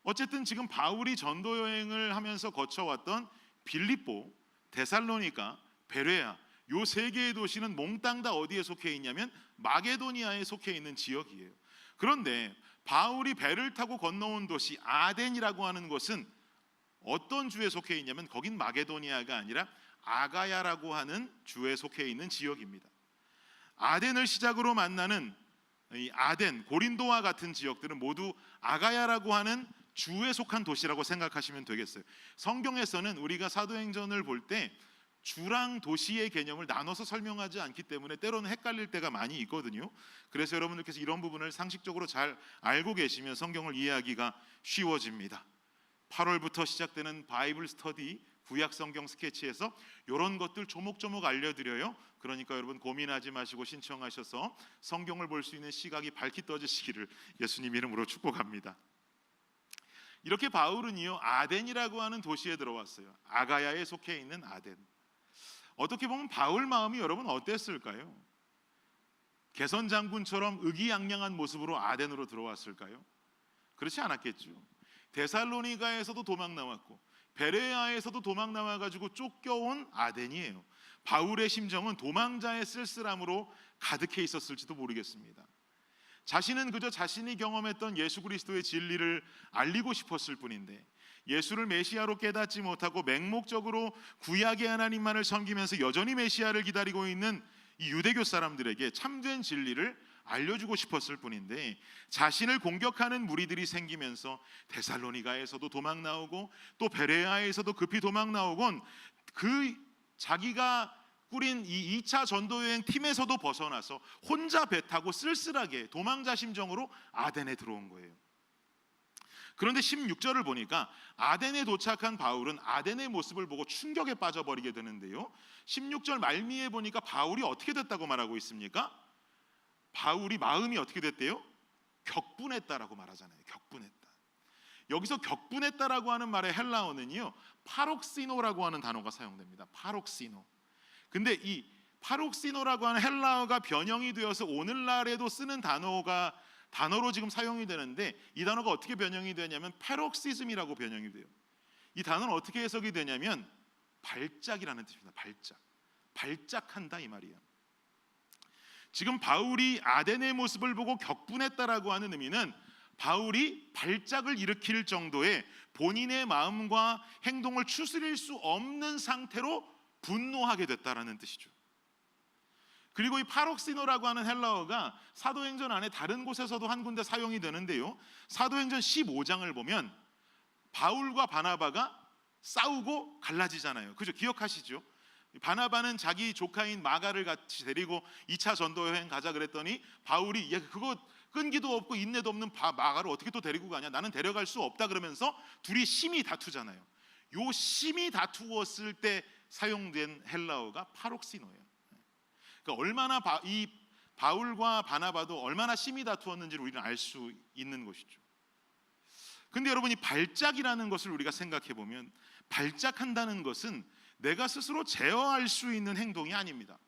어쨌든 지금 바울이 전도 여행을 하면서 거쳐왔던 빌립보, 데살로니가, 베레아 요 세 개의 도시는 몽땅 다 어디에 속해 있냐면 마게도니아에 속해 있는 지역이에요. 그런데 바울이 배를 타고 건너온 도시 아덴이라고 하는 곳은 어떤 주에 속해 있냐면 거긴 마게도니아가 아니라 아가야라고 하는 주에 속해 있는 지역입니다. 아덴을 시작으로 만나는 이 아덴, 고린도와 같은 지역들은 모두 아가야라고 하는 주에 속한 도시라고 생각하시면 되겠어요. 성경에서는 우리가 사도행전을 볼 때 주랑 도시의 개념을 나눠서 설명하지 않기 때문에 때로는 헷갈릴 때가 많이 있거든요. 그래서 여러분들께서 이런 부분을 상식적으로 잘 알고 계시면 성경을 이해하기가 쉬워집니다. 8월부터 시작되는 바이블 스터디 구약 성경 스케치에서 이런 것들 조목조목 알려드려요. 그러니까 여러분 고민하지 마시고 신청하셔서 성경을 볼 수 있는 시각이 밝히 떠지시기를 예수님 이름으로 축복합니다. 이렇게 바울은요 아덴이라고 하는 도시에 들어왔어요. 아가야에 속해 있는 아덴. 어떻게 보면 바울 마음이 여러분 어땠을까요? 개선 장군처럼 의기양양한 모습으로 아덴으로 들어왔을까요? 그렇지 않았겠죠. 데살로니가에서도 도망 나왔고 베레아에서도 도망 나와가지고 쫓겨온 아덴이에요. 바울의 심정은 도망자의 쓸쓸함으로 가득해 있었을지도 모르겠습니다. 자신은 그저 자신이 경험했던 예수 그리스도의 진리를 알리고 싶었을 뿐인데 예수를 메시아로 깨닫지 못하고 맹목적으로 구약의 하나님만을 섬기면서 여전히 메시아를 기다리고 있는 이 유대교 사람들에게 참된 진리를 알려주고 싶었을 뿐인데 자신을 공격하는 무리들이 생기면서 데살로니가에서도 도망 나오고 또 베레아에서도 급히 도망 나오곤 그 자기가 꾸린 이 2차 전도여행 팀에서도 벗어나서 혼자 배 타고 쓸쓸하게 도망자 심정으로 아덴에 들어온 거예요. 그런데 16절을 보니까 아덴에 도착한 바울은 아덴의 모습을 보고 충격에 빠져버리게 되는데요. 16절 말미에 보니까 바울이 어떻게 됐다고 말하고 있습니까? 바울이 마음이 어떻게 됐대요? 격분했다라고 말하잖아요. 격분했다. 여기서 격분했다라고 하는 말의 헬라어는요 파록시노라고 하는 단어가 사용됩니다. 파록시노. 근데 이 파록시노라고 하는 헬라어가 변형이 되어서 오늘날에도 쓰는 단어로 지금 사용이 되는데 이 단어가 어떻게 변형이 되냐면 패록시즘이라고 변형이 돼요. 이 단어는 어떻게 해석이 되냐면 발작이라는 뜻입니다. 발작한다 이 말이에요. 지금 바울이 아덴의 모습을 보고 격분했다라고 하는 의미는 바울이 발작을 일으킬 정도의 본인의 마음과 행동을 추스릴 수 없는 상태로 분노하게 됐다라는 뜻이죠. 그리고 이 파록시노라고 하는 헬라어가 사도행전 안에 다른 곳에서도 한 군데 사용이 되는데요. 사도행전 15장을 보면 바울과 바나바가 싸우고 갈라지잖아요. 그죠? 기억하시죠? 바나바는 자기 조카인 마가를 같이 데리고 2차 전도 여행 가자 그랬더니 바울이 그거 끈기도 없고 인내도 없는 마가를 어떻게 또 데리고 가냐? 나는 데려갈 수 없다 그러면서 둘이 심히 다투잖아요. 요 심히 다투었을 때 사용된 헬라어가 파록시노예요. 그러니까 얼마나 이 바울과 바나바도 얼마나 심히 다투었는지를 우리는 알 수 있는 것이죠. 근데 여러분, 이 발작이라는 것을 우리가 생각해 보면, 발작한다는 것은 내가 스스로 제어할 수 있는 행동이 아닙니다.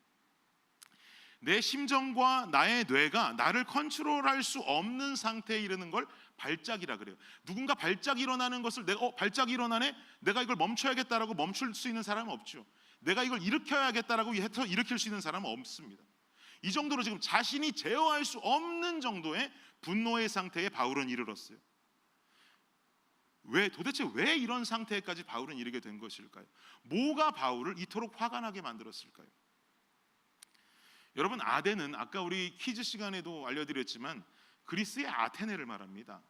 내 심정과 나의 뇌가 나를 컨트롤할 수 없는 상태에 이르는 걸 발작이라 그래요. 누군가 발작이 일어나는 것을 내가 발작이 일어나네? 내가 이걸 멈춰야겠다라고 멈출 수 있는 사람은 없죠. 내가 이걸 일으켜야겠다라고 해서 일으킬 수 있는 사람은 없습니다. 이 정도로 지금 자신이 제어할 수 없는 정도의 분노의 상태에 바울은 이르렀어요. 도대체 왜 이런 상태까지 바울은 이르게 된 것일까요? 뭐가 바울을 이토록 화가 나게 만들었을까요? 여러분, 아덴은 아까 우리 퀴즈 시간에도 알려드렸지만 그리스의 아테네를 말합니다.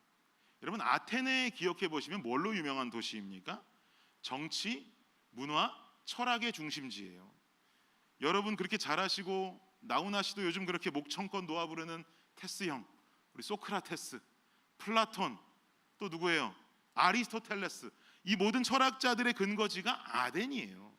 여러분, 아테네 기억해 보시면 뭘로 유명한 도시입니까? 정치, 문화, 철학의 중심지예요. 여러분 그렇게 잘하시고, 나훈아 씨도 요즘 그렇게 목청껏 놓아 부르는 테스 형, 우리 소크라테스, 플라톤, 또 누구예요? 아리스토텔레스. 이 모든 철학자들의 근거지가 아덴이에요.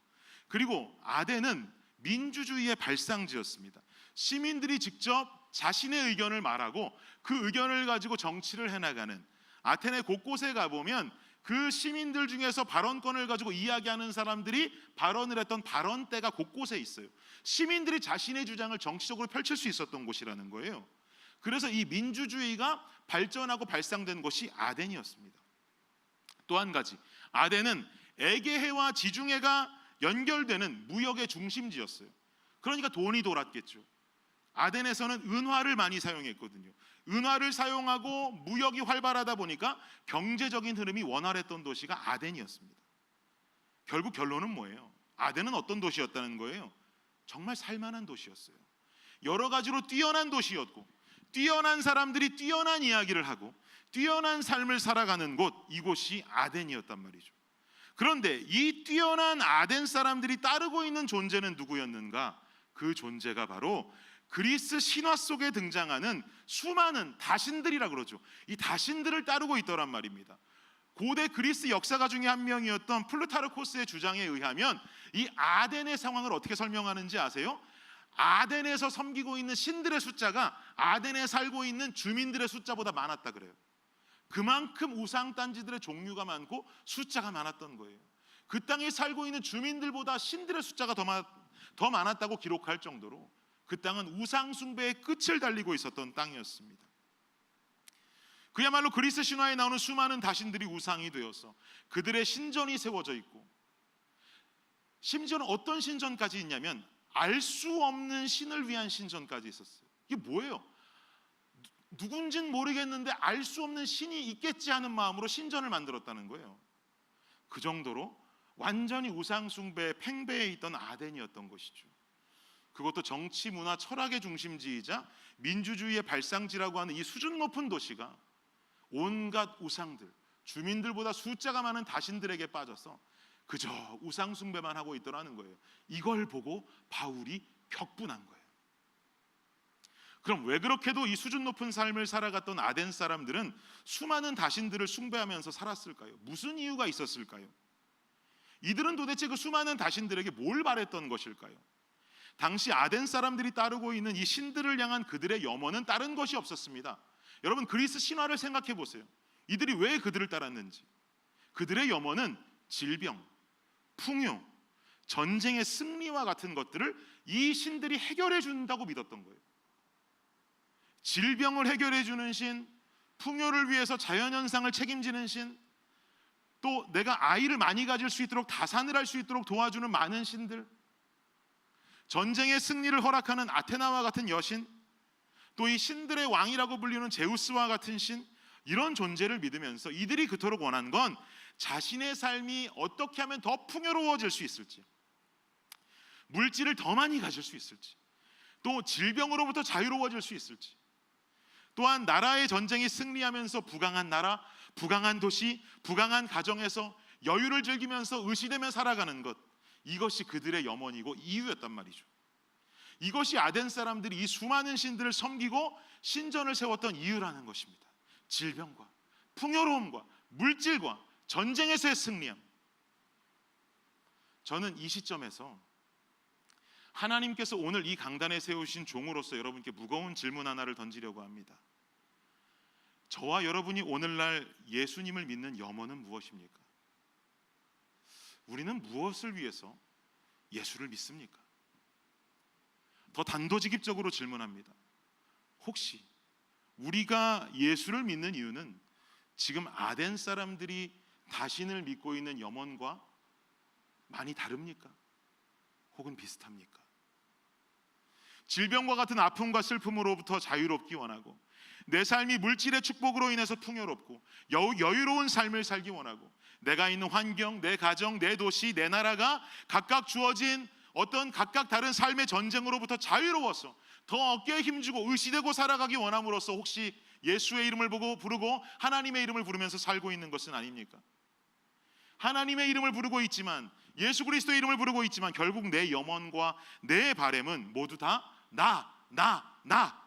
그리고 아덴은 민주주의의 발상지였습니다. 시민들이 직접 자신의 의견을 말하고 그 의견을 가지고 정치를 해나가는, 아테네 곳곳에 가보면 그 시민들 중에서 발언권을 가지고 이야기하는 사람들이 발언을 했던 발언대가 곳곳에 있어요. 시민들이 자신의 주장을 정치적으로 펼칠 수 있었던 곳이라는 거예요. 그래서 이 민주주의가 발전하고 발상된 곳이 아덴이었습니다. 또 한 가지, 아덴은 에게해와 지중해가 연결되는 무역의 중심지였어요. 그러니까 돈이 돌았겠죠. 아덴에서는 은화를 많이 사용했거든요. 은화를 사용하고 무역이 활발하다 보니까 경제적인 흐름이 원활했던 도시가 아덴이었습니다. 결국 결론은 뭐예요? 아덴은 어떤 도시였다는 거예요? 정말 살만한 도시였어요. 여러 가지로 뛰어난 도시였고, 뛰어난 사람들이 뛰어난 이야기를 하고 뛰어난 삶을 살아가는 곳, 이곳이 아덴이었단 말이죠. 그런데 이 뛰어난 아덴 사람들이 따르고 있는 존재는 누구였는가? 그 존재가 바로 그리스 신화 속에 등장하는 수많은 다신들이라 그러죠. 이 다신들을 따르고 있더란 말입니다. 고대 그리스 역사가 중에 한 명이었던 플루타르코스의 주장에 의하면 이 아덴의 상황을 어떻게 설명하는지 아세요? 아덴에서 섬기고 있는 신들의 숫자가 아덴에 살고 있는 주민들의 숫자보다 많았다 그래요. 그만큼 우상단지들의 종류가 많고 숫자가 많았던 거예요. 그 땅에 살고 있는 주민들보다 신들의 숫자가 더 많았다고 기록할 정도로 그 땅은 우상숭배의 끝을 달리고 있었던 땅이었습니다. 그야말로 그리스 신화에 나오는 수많은 다신들이 우상이 되어서 그들의 신전이 세워져 있고, 심지어는 어떤 신전까지 있냐면 알 수 없는 신을 위한 신전까지 있었어요. 이게 뭐예요? 누군진 모르겠는데 알 수 없는 신이 있겠지 하는 마음으로 신전을 만들었다는 거예요. 그 정도로 완전히 우상숭배의 팽배해 있던 아덴이었던 것이죠. 그것도 정치, 문화, 철학의 중심지이자 민주주의의 발상지라고 하는 이 수준 높은 도시가 온갖 우상들, 주민들보다 숫자가 많은 다신들에게 빠져서 그저 우상숭배만 하고 있더라는 거예요. 이걸 보고 바울이 격분한 거예요. 그럼 왜 그렇게도 이 수준 높은 삶을 살아갔던 아덴 사람들은 수많은 다신들을 숭배하면서 살았을까요? 무슨 이유가 있었을까요? 이들은 도대체 그 수많은 다신들에게 뭘 바랬던 것일까요? 당시 아덴 사람들이 따르고 있는 이 신들을 향한 그들의 염원은 다른 것이 없었습니다. 여러분, 그리스 신화를 생각해 보세요. 이들이 왜 그들을 따랐는지. 그들의 염원은 질병, 풍요, 전쟁의 승리와 같은 것들을 이 신들이 해결해 준다고 믿었던 거예요. 질병을 해결해 주는 신, 풍요를 위해서 자연현상을 책임지는 신, 또 내가 아이를 많이 가질 수 있도록 다산을 할 수 있도록 도와주는 많은 신들, 전쟁의 승리를 허락하는 아테나와 같은 여신, 또 이 신들의 왕이라고 불리는 제우스와 같은 신, 이런 존재를 믿으면서 이들이 그토록 원한 건 자신의 삶이 어떻게 하면 더 풍요로워질 수 있을지, 물질을 더 많이 가질 수 있을지, 또 질병으로부터 자유로워질 수 있을지, 또한 나라의 전쟁이 승리하면서 부강한 나라, 부강한 도시, 부강한 가정에서 여유를 즐기면서 의시되며 살아가는 것, 이것이 그들의 염원이고 이유였단 말이죠. 이것이 아덴 사람들이 이 수많은 신들을 섬기고 신전을 세웠던 이유라는 것입니다. 질병과 풍요로움과 물질과 전쟁에서의 승리함. 저는 이 시점에서 하나님께서 오늘 이 강단에 세우신 종으로서 여러분께 무거운 질문 하나를 던지려고 합니다. 저와 여러분이 오늘날 예수님을 믿는 염원은 무엇입니까? 우리는 무엇을 위해서 예수를 믿습니까? 더 단도직입적으로 질문합니다. 혹시 우리가 예수를 믿는 이유는 지금 아덴 사람들이 자신을 믿고 있는 염원과 많이 다릅니까? 혹은 비슷합니까? 질병과 같은 아픔과 슬픔으로부터 자유롭기 원하고, 내 삶이 물질의 축복으로 인해서 풍요롭고 여유로운 삶을 살기 원하고, 내가 있는 환경, 내 가정, 내 도시, 내 나라가 각각 주어진 어떤 각각 다른 삶의 전쟁으로부터 자유로워서 더 어깨에 힘주고 의시되고 살아가기 원함으로써 혹시 예수의 이름을 부르고 하나님의 이름을 부르면서 살고 있는 것은 아닙니까? 하나님의 이름을 부르고 있지만, 예수 그리스도의 이름을 부르고 있지만 결국 내 염원과 내 바램은 모두 다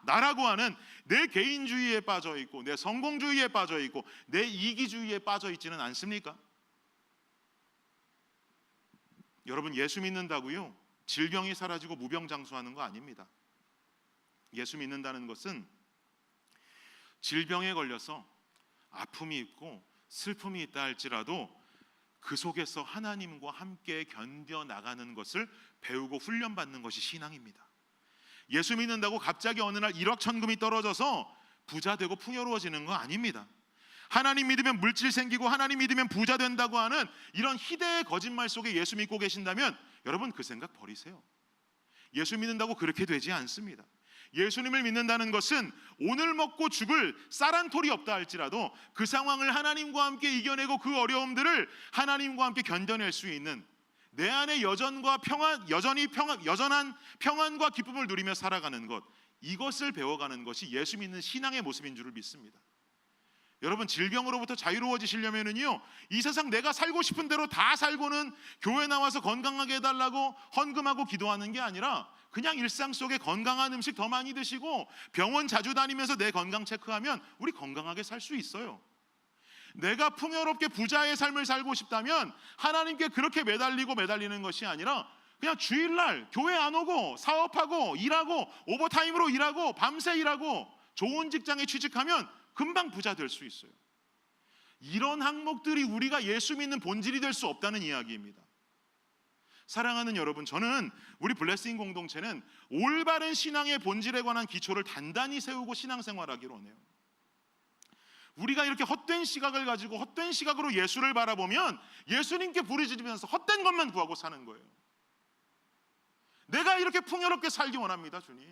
나라고 하는 내 개인주의에 빠져 있고, 내 성공주의에 빠져 있고, 내 이기주의에 빠져 있지는 않습니까? 여러분, 예수 믿는다고요 질병이 사라지고 무병장수하는 거 아닙니다. 예수 믿는다는 것은 질병에 걸려서 아픔이 있고 슬픔이 있다 할지라도 그 속에서 하나님과 함께 견뎌나가는 것을 배우고 훈련받는 것이 신앙입니다. 예수 믿는다고 갑자기 어느 날 일확천금이 떨어져서 부자 되고 풍요로워지는 거 아닙니다. 하나님 믿으면 물질 생기고 하나님 믿으면 부자 된다고 하는 이런 희대의 거짓말 속에 예수 믿고 계신다면 여러분, 그 생각 버리세요. 예수 믿는다고 그렇게 되지 않습니다. 예수님을 믿는다는 것은 오늘 먹고 죽을 쌀 한 톨이 없다 할지라도 그 상황을 하나님과 함께 이겨내고 그 어려움들을 하나님과 함께 견뎌낼 수 있는, 내 안에 여전한 평안과 기쁨을 누리며 살아가는 것, 이것을 배워가는 것이 예수 믿는 신앙의 모습인 줄을 믿습니다. 여러분, 질병으로부터 자유로워지시려면은요, 이 세상 내가 살고 싶은 대로 다 살고는 교회 나와서 건강하게 해달라고 헌금하고 기도하는 게 아니라 그냥 일상 속에 건강한 음식 더 많이 드시고 병원 자주 다니면서 내 건강 체크하면 우리 건강하게 살 수 있어요. 내가 풍요롭게 부자의 삶을 살고 싶다면 하나님께 그렇게 매달리는 것이 아니라 그냥 주일날 교회 안 오고 사업하고 일하고 오버타임으로 일하고 밤새 일하고 좋은 직장에 취직하면 금방 부자 될 수 있어요. 이런 항목들이 우리가 예수 믿는 본질이 될 수 없다는 이야기입니다. 사랑하는 여러분, 저는 우리 블레싱 공동체는 올바른 신앙의 본질에 관한 기초를 단단히 세우고 신앙생활하기로 하네요. 우리가 이렇게 헛된 시각을 가지고 헛된 시각으로 예수를 바라보면 예수님께 부르짖으면서 헛된 것만 구하고 사는 거예요. 내가 이렇게 풍요롭게 살기 원합니다, 주님.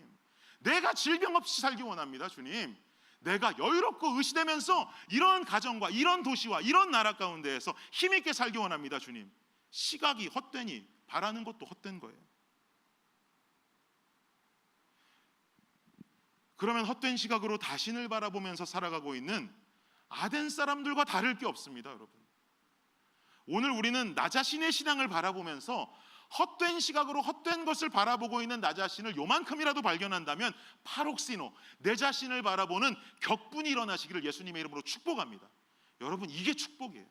내가 질병 없이 살기 원합니다, 주님. 내가 여유롭고 의시되면서 이런 가정과 이런 도시와 이런 나라 가운데에서 힘있게 살기 원합니다, 주님. 시각이 헛되니 바라는 것도 헛된 거예요. 그러면 헛된 시각으로 자신을 바라보면서 살아가고 있는 아덴 사람들과 다를 게 없습니다, 여러분. 오늘 우리는 나 자신의 신앙을 바라보면서 헛된 시각으로 헛된 것을 바라보고 있는 나 자신을 요만큼이라도 발견한다면 파록시노, 내 자신을 바라보는 격분이 일어나시기를 예수님의 이름으로 축복합니다. 여러분, 이게 축복이에요.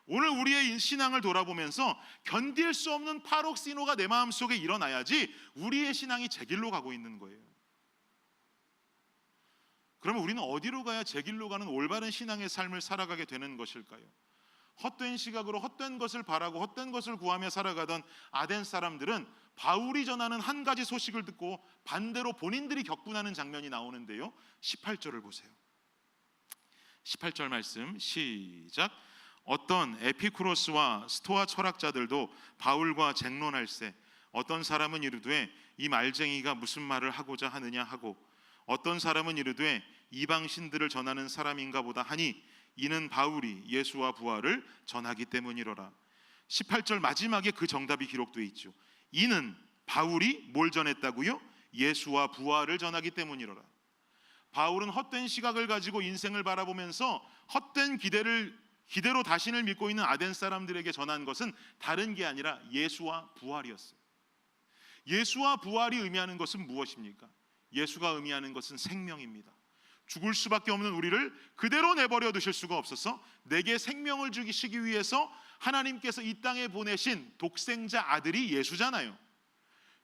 오늘 우리의 신앙을 돌아보면서 견딜 수 없는 파록시노가 내 마음속에 일어나야지 우리의 신앙이 제 길로 가고 있는 거예요. 그러면 우리는 어디로 가야 제 길로 가는 올바른 신앙의 삶을 살아가게 되는 것일까요? 헛된 시각으로 헛된 것을 바라고 헛된 것을 구하며 살아가던 아덴 사람들은 바울이 전하는 한 가지 소식을 듣고 반대로 본인들이 격분하는 장면이 나오는데요, 18절을 보세요. 18절 말씀 시작. 어떤 에피쿠로스와 스토아 철학자들도 바울과 쟁론할세, 어떤 사람은 이르되 이 말쟁이가 무슨 말을 하고자 하느냐 하고, 어떤 사람은 이르되 이방 신들을 전하는 사람인가 보다 하니 이는 바울이 예수와 부활을 전하기 때문이로라. 18절 마지막에 그 정답이 기록되어 있죠. 이는 바울이 뭘 전했다고요? 예수와 부활을 전하기 때문이로라. 바울은 헛된 시각을 가지고 인생을 바라보면서 헛된 기대로 자신을 믿고 있는 아덴 사람들에게 전한 것은 다른 게 아니라 예수와 부활이었어요. 예수와 부활이 의미하는 것은 무엇입니까? 예수가 의미하는 것은 생명입니다. 죽을 수밖에 없는 우리를 그대로 내버려 두실 수가 없어서 내게 생명을 주시기 위해서 하나님께서 이 땅에 보내신 독생자 아들이 예수잖아요.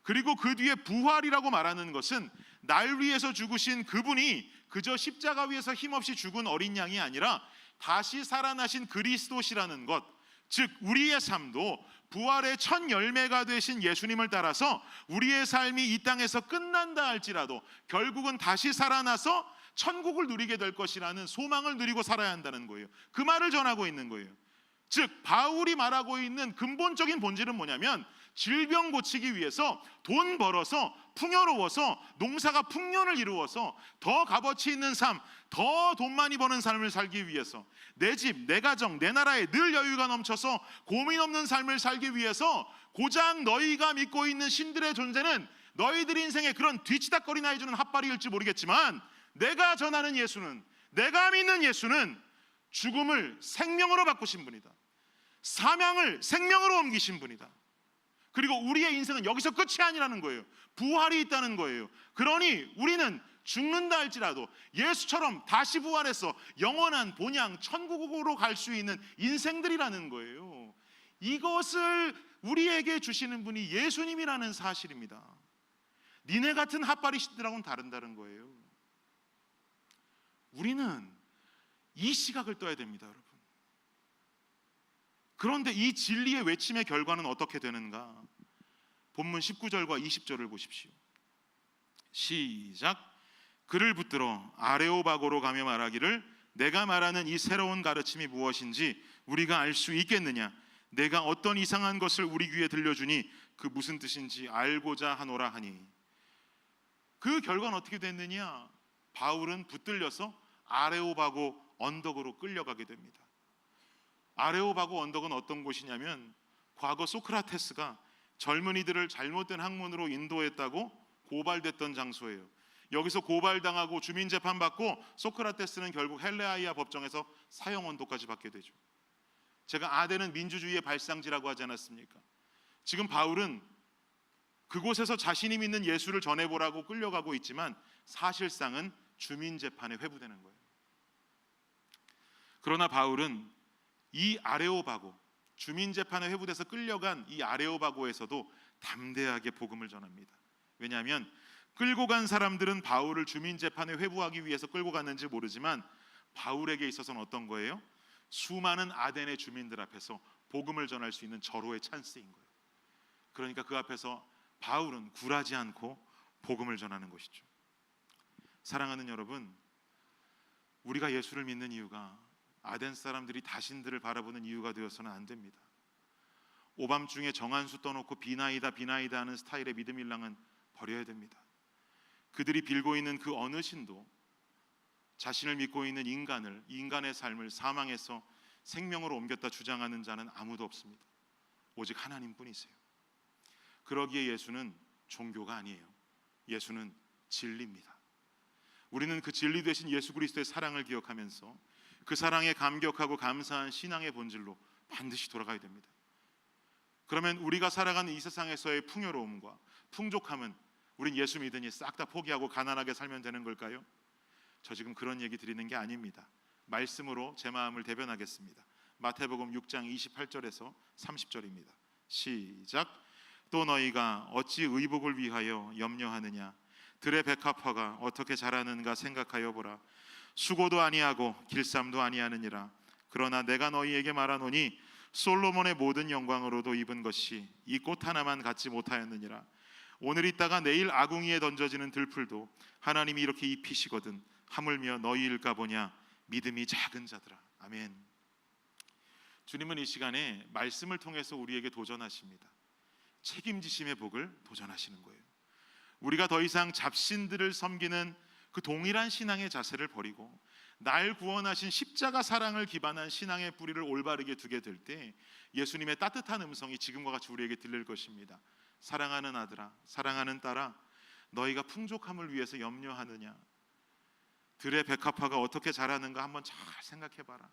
그리고 그 뒤에 부활이라고 말하는 것은 날 위해서 죽으신 그분이 그저 십자가 위에서 힘없이 죽은 어린 양이 아니라 다시 살아나신 그리스도시라는 것, 즉 우리의 삶도 부활의 첫 열매가 되신 예수님을 따라서 우리의 삶이 이 땅에서 끝난다 할지라도 결국은 다시 살아나서 천국을 누리게 될 것이라는 소망을 누리고 살아야 한다는 거예요. 그 말을 전하고 있는 거예요. 즉 바울이 말하고 있는 근본적인 본질은 뭐냐면, 질병 고치기 위해서 돈 벌어서 풍요로워서 농사가 풍년을 이루어서 더 값어치 있는 삶, 더 돈 많이 버는 삶을 살기 위해서, 내 집, 내 가정, 내 나라에 늘 여유가 넘쳐서 고민 없는 삶을 살기 위해서 고작 너희가 믿고 있는 신들의 존재는 너희들 인생에 그런 뒤치다거리나 해주는 핫바리일지 모르겠지만, 내가 전하는 예수는, 내가 믿는 예수는 죽음을 생명으로 바꾸신 분이다. 사명을 생명으로 옮기신 분이다. 그리고 우리의 인생은 여기서 끝이 아니라는 거예요. 부활이 있다는 거예요. 그러니 우리는 죽는다 할지라도 예수처럼 다시 부활해서 영원한 본향 천국으로 갈 수 있는 인생들이라는 거예요. 이것을 우리에게 주시는 분이 예수님이라는 사실입니다. 니네 같은 핫바리신들하고는 다른 거예요. 우리는 이 시각을 떠야 됩니다, 여러분. 그런데 이 진리의 외침의 결과는 어떻게 되는가? 본문 19절과 20절을 보십시오. 시작. 그를 붙들어 아레오바고로 가며 말하기를, 내가 말하는 이 새로운 가르침이 무엇인지 우리가 알 수 있겠느냐? 내가 어떤 이상한 것을 우리 귀에 들려주니 그 무슨 뜻인지 알고자 하노라 하니. 그 결과는 어떻게 됐느냐? 바울은 붙들려서 아레오바고 언덕으로 끌려가게 됩니다. 아레오바고 언덕은 어떤 곳이냐면, 과거 소크라테스가 젊은이들을 잘못된 학문으로 인도했다고 고발됐던 장소예요. 여기서 고발당하고 주민재판 받고 소크라테스는 결국 헬레아이아 법정에서 사형언도까지 받게 되죠. 제가 아덴은 민주주의의 발상지라고 하지 않았습니까? 지금 바울은 그곳에서 자신이 믿는 예수를 전해보라고 끌려가고 있지만 사실상은 주민재판에 회부되는 거예요. 그러나 바울은 이 아레오바고, 주민재판에 회부돼서 끌려간 이 아레오바고에서도 담대하게 복음을 전합니다. 왜냐하면 끌고 간 사람들은 바울을 주민재판에 회부하기 위해서 끌고 갔는지 모르지만 바울에게 있어서는 어떤 거예요? 수많은 아덴의 주민들 앞에서 복음을 전할 수 있는 절호의 찬스인 거예요. 그러니까 그 앞에서 바울은 굴하지 않고 복음을 전하는 것이죠. 사랑하는 여러분, 우리가 예수를 믿는 이유가 아덴 사람들이 자신들을 바라보는 이유가 되어서는 안 됩니다. 오밤중에 정한수 떠놓고 비나이다 비나이다 하는 스타일의 믿음 일랑은 버려야 됩니다. 그들이 빌고 있는 그 어느 신도 자신을 믿고 있는 인간의 삶을 사망에서 생명으로 옮겼다 주장하는 자는 아무도 없습니다. 오직 하나님뿐이세요. 그러기에 예수는 종교가 아니에요. 예수는 진리입니다. 우리는 그 진리 되신 예수 그리스도의 사랑을 기억하면서 그 사랑에 감격하고 감사한 신앙의 본질로 반드시 돌아가야 됩니다. 그러면 우리가 살아가는 이 세상에서의 풍요로움과 풍족함은 우린 예수 믿으니 싹 다 포기하고 가난하게 살면 되는 걸까요? 저 지금 그런 얘기 드리는 게 아닙니다. 말씀으로 제 마음을 대변하겠습니다. 마태복음 6장 28절에서 30절입니다. 시작. 또 너희가 어찌 의복을 위하여 염려하느냐? 들의 백합화가 어떻게 자라는가 생각하여 보라. 수고도 아니하고 길쌈도 아니하느니라. 그러나 내가 너희에게 말하노니 솔로몬의 모든 영광으로도 입은 것이 이 꽃 하나만 갖지 못하였느니라. 오늘 있다가 내일 아궁이에 던져지는 들풀도 하나님이 이렇게 입히시거든 하물며 너희일까 보냐. 믿음이 작은 자들아. 아멘. 주님은 이 시간에 말씀을 통해서 우리에게 도전하십니다. 책임지심의 복을 도전하시는 거예요. 우리가 더 이상 잡신들을 섬기는 그 동일한 신앙의 자세를 버리고 날 구원하신 십자가 사랑을 기반한 신앙의 뿌리를 올바르게 두게 될 때 예수님의 따뜻한 음성이 지금과 같이 우리에게 들릴 것입니다. 사랑하는 아들아, 사랑하는 딸아, 너희가 풍족함을 위해서 염려하느냐? 들의 백합화가 어떻게 자라는가 한번 잘 생각해봐라.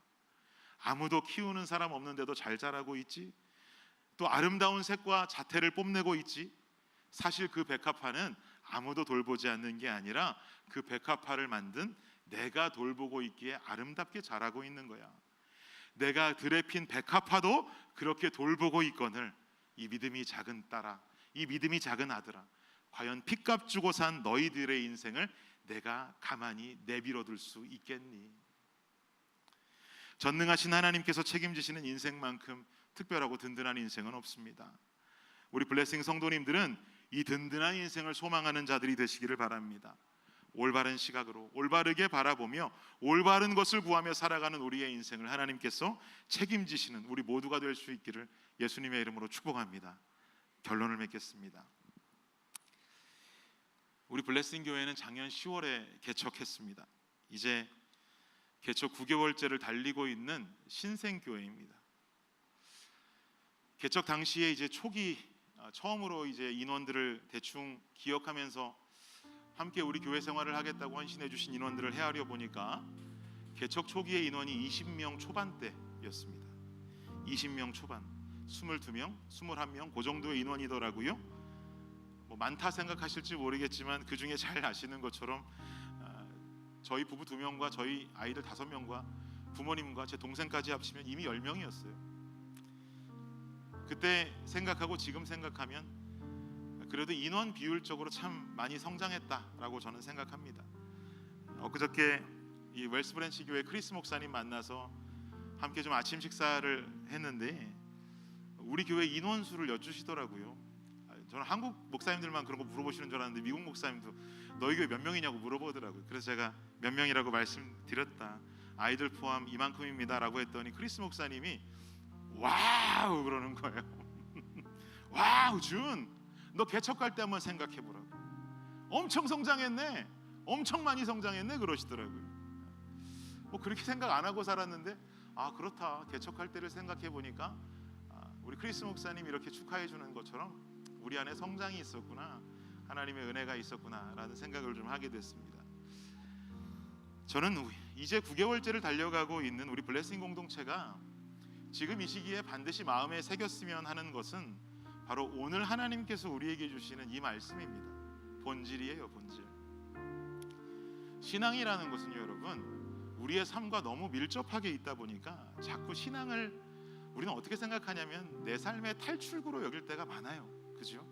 아무도 키우는 사람 없는데도 잘 자라고 있지? 또 아름다운 색과 자태를 뽐내고 있지? 사실 그 백합화는 아무도 돌보지 않는 게 아니라 그 백합화를 만든 내가 돌보고 있기에 아름답게 자라고 있는 거야. 내가 들에 핀 백합화도 그렇게 돌보고 있거늘 이 믿음이 작은 딸아, 이 믿음이 작은 아들아, 과연 핏값 주고 산 너희들의 인생을 내가 가만히 내버려둘 수 있겠니? 전능하신 하나님께서 책임지시는 인생만큼 특별하고 든든한 인생은 없습니다. 우리 블레싱 성도님들은 이 든든한 인생을 소망하는 자들이 되시기를 바랍니다. 올바른 시각으로 올바르게 바라보며 올바른 것을 구하며 살아가는 우리의 인생을 하나님께서 책임지시는 우리 모두가 될 수 있기를 예수님의 이름으로 축복합니다. 결론을 맺겠습니다. 우리 블레싱 교회는 작년 10월에 개척했습니다. 이제 개척 9개월째를 달리고 있는 신생교회입니다. 개척 당시에 이제 초기 처음으로 이제 인원들을 대충 기억하면서 함께 우리 교회 생활을 하겠다고 헌신해 주신 인원들을 헤아려 보니까 개척 초기의 인원이 20명 초반대였습니다. 20명 초반, 22명, 21명 그 정도의 인원이더라고요. 뭐 많다 생각하실지 모르겠지만 그 중에 잘 아시는 것처럼 저희 부부 2명과 저희 아이들 5명과 부모님과 제 동생까지 합치면 이미 10명이었어요. 그때 생각하고 지금 생각하면 그래도 인원 비율적으로 참 많이 성장했다라고 저는 생각합니다. 엊그저께 이 웰스브랜치 교회 크리스 목사님 만나서 함께 좀 아침 식사를 했는데 우리 교회 인원수를 여쭈시더라고요. 저는 한국 목사님들만 그런 거 물어보시는 줄 알았는데 미국 목사님도 너희 교회 몇 명이냐고 물어보더라고요. 그래서 제가 몇 명이라고 말씀드렸다. 아이들 포함 이만큼입니다라고 했더니 크리스 목사님이 와우 그러는 거예요. 와우 준, 너 개척 갈 때 한번 생각해 보라고. 엄청 성장했네, 엄청 많이 성장했네 그러시더라고요. 뭐 그렇게 생각 안 하고 살았는데 아 그렇다, 개척할 때를 생각해 보니까 우리 크리스 목사님 이렇게 축하해 주는 것처럼 우리 안에 성장이 있었구나, 하나님의 은혜가 있었구나라는 생각을 좀 하게 됐습니다. 저는 이제 9개월째를 달려가고 있는 우리 블레싱 공동체가 지금 이 시기에 반드시 마음에 새겼으면 하는 것은 바로 오늘 하나님께서 우리에게 주시는 이 말씀입니다. 본질이에요, 본질. 신앙이라는 것은요, 여러분, 우리의 삶과 너무 밀접하게 있다 보니까 자꾸 신앙을 우리는 어떻게 생각하냐면 내 삶의 탈출구로 여길 때가 많아요. 그죠?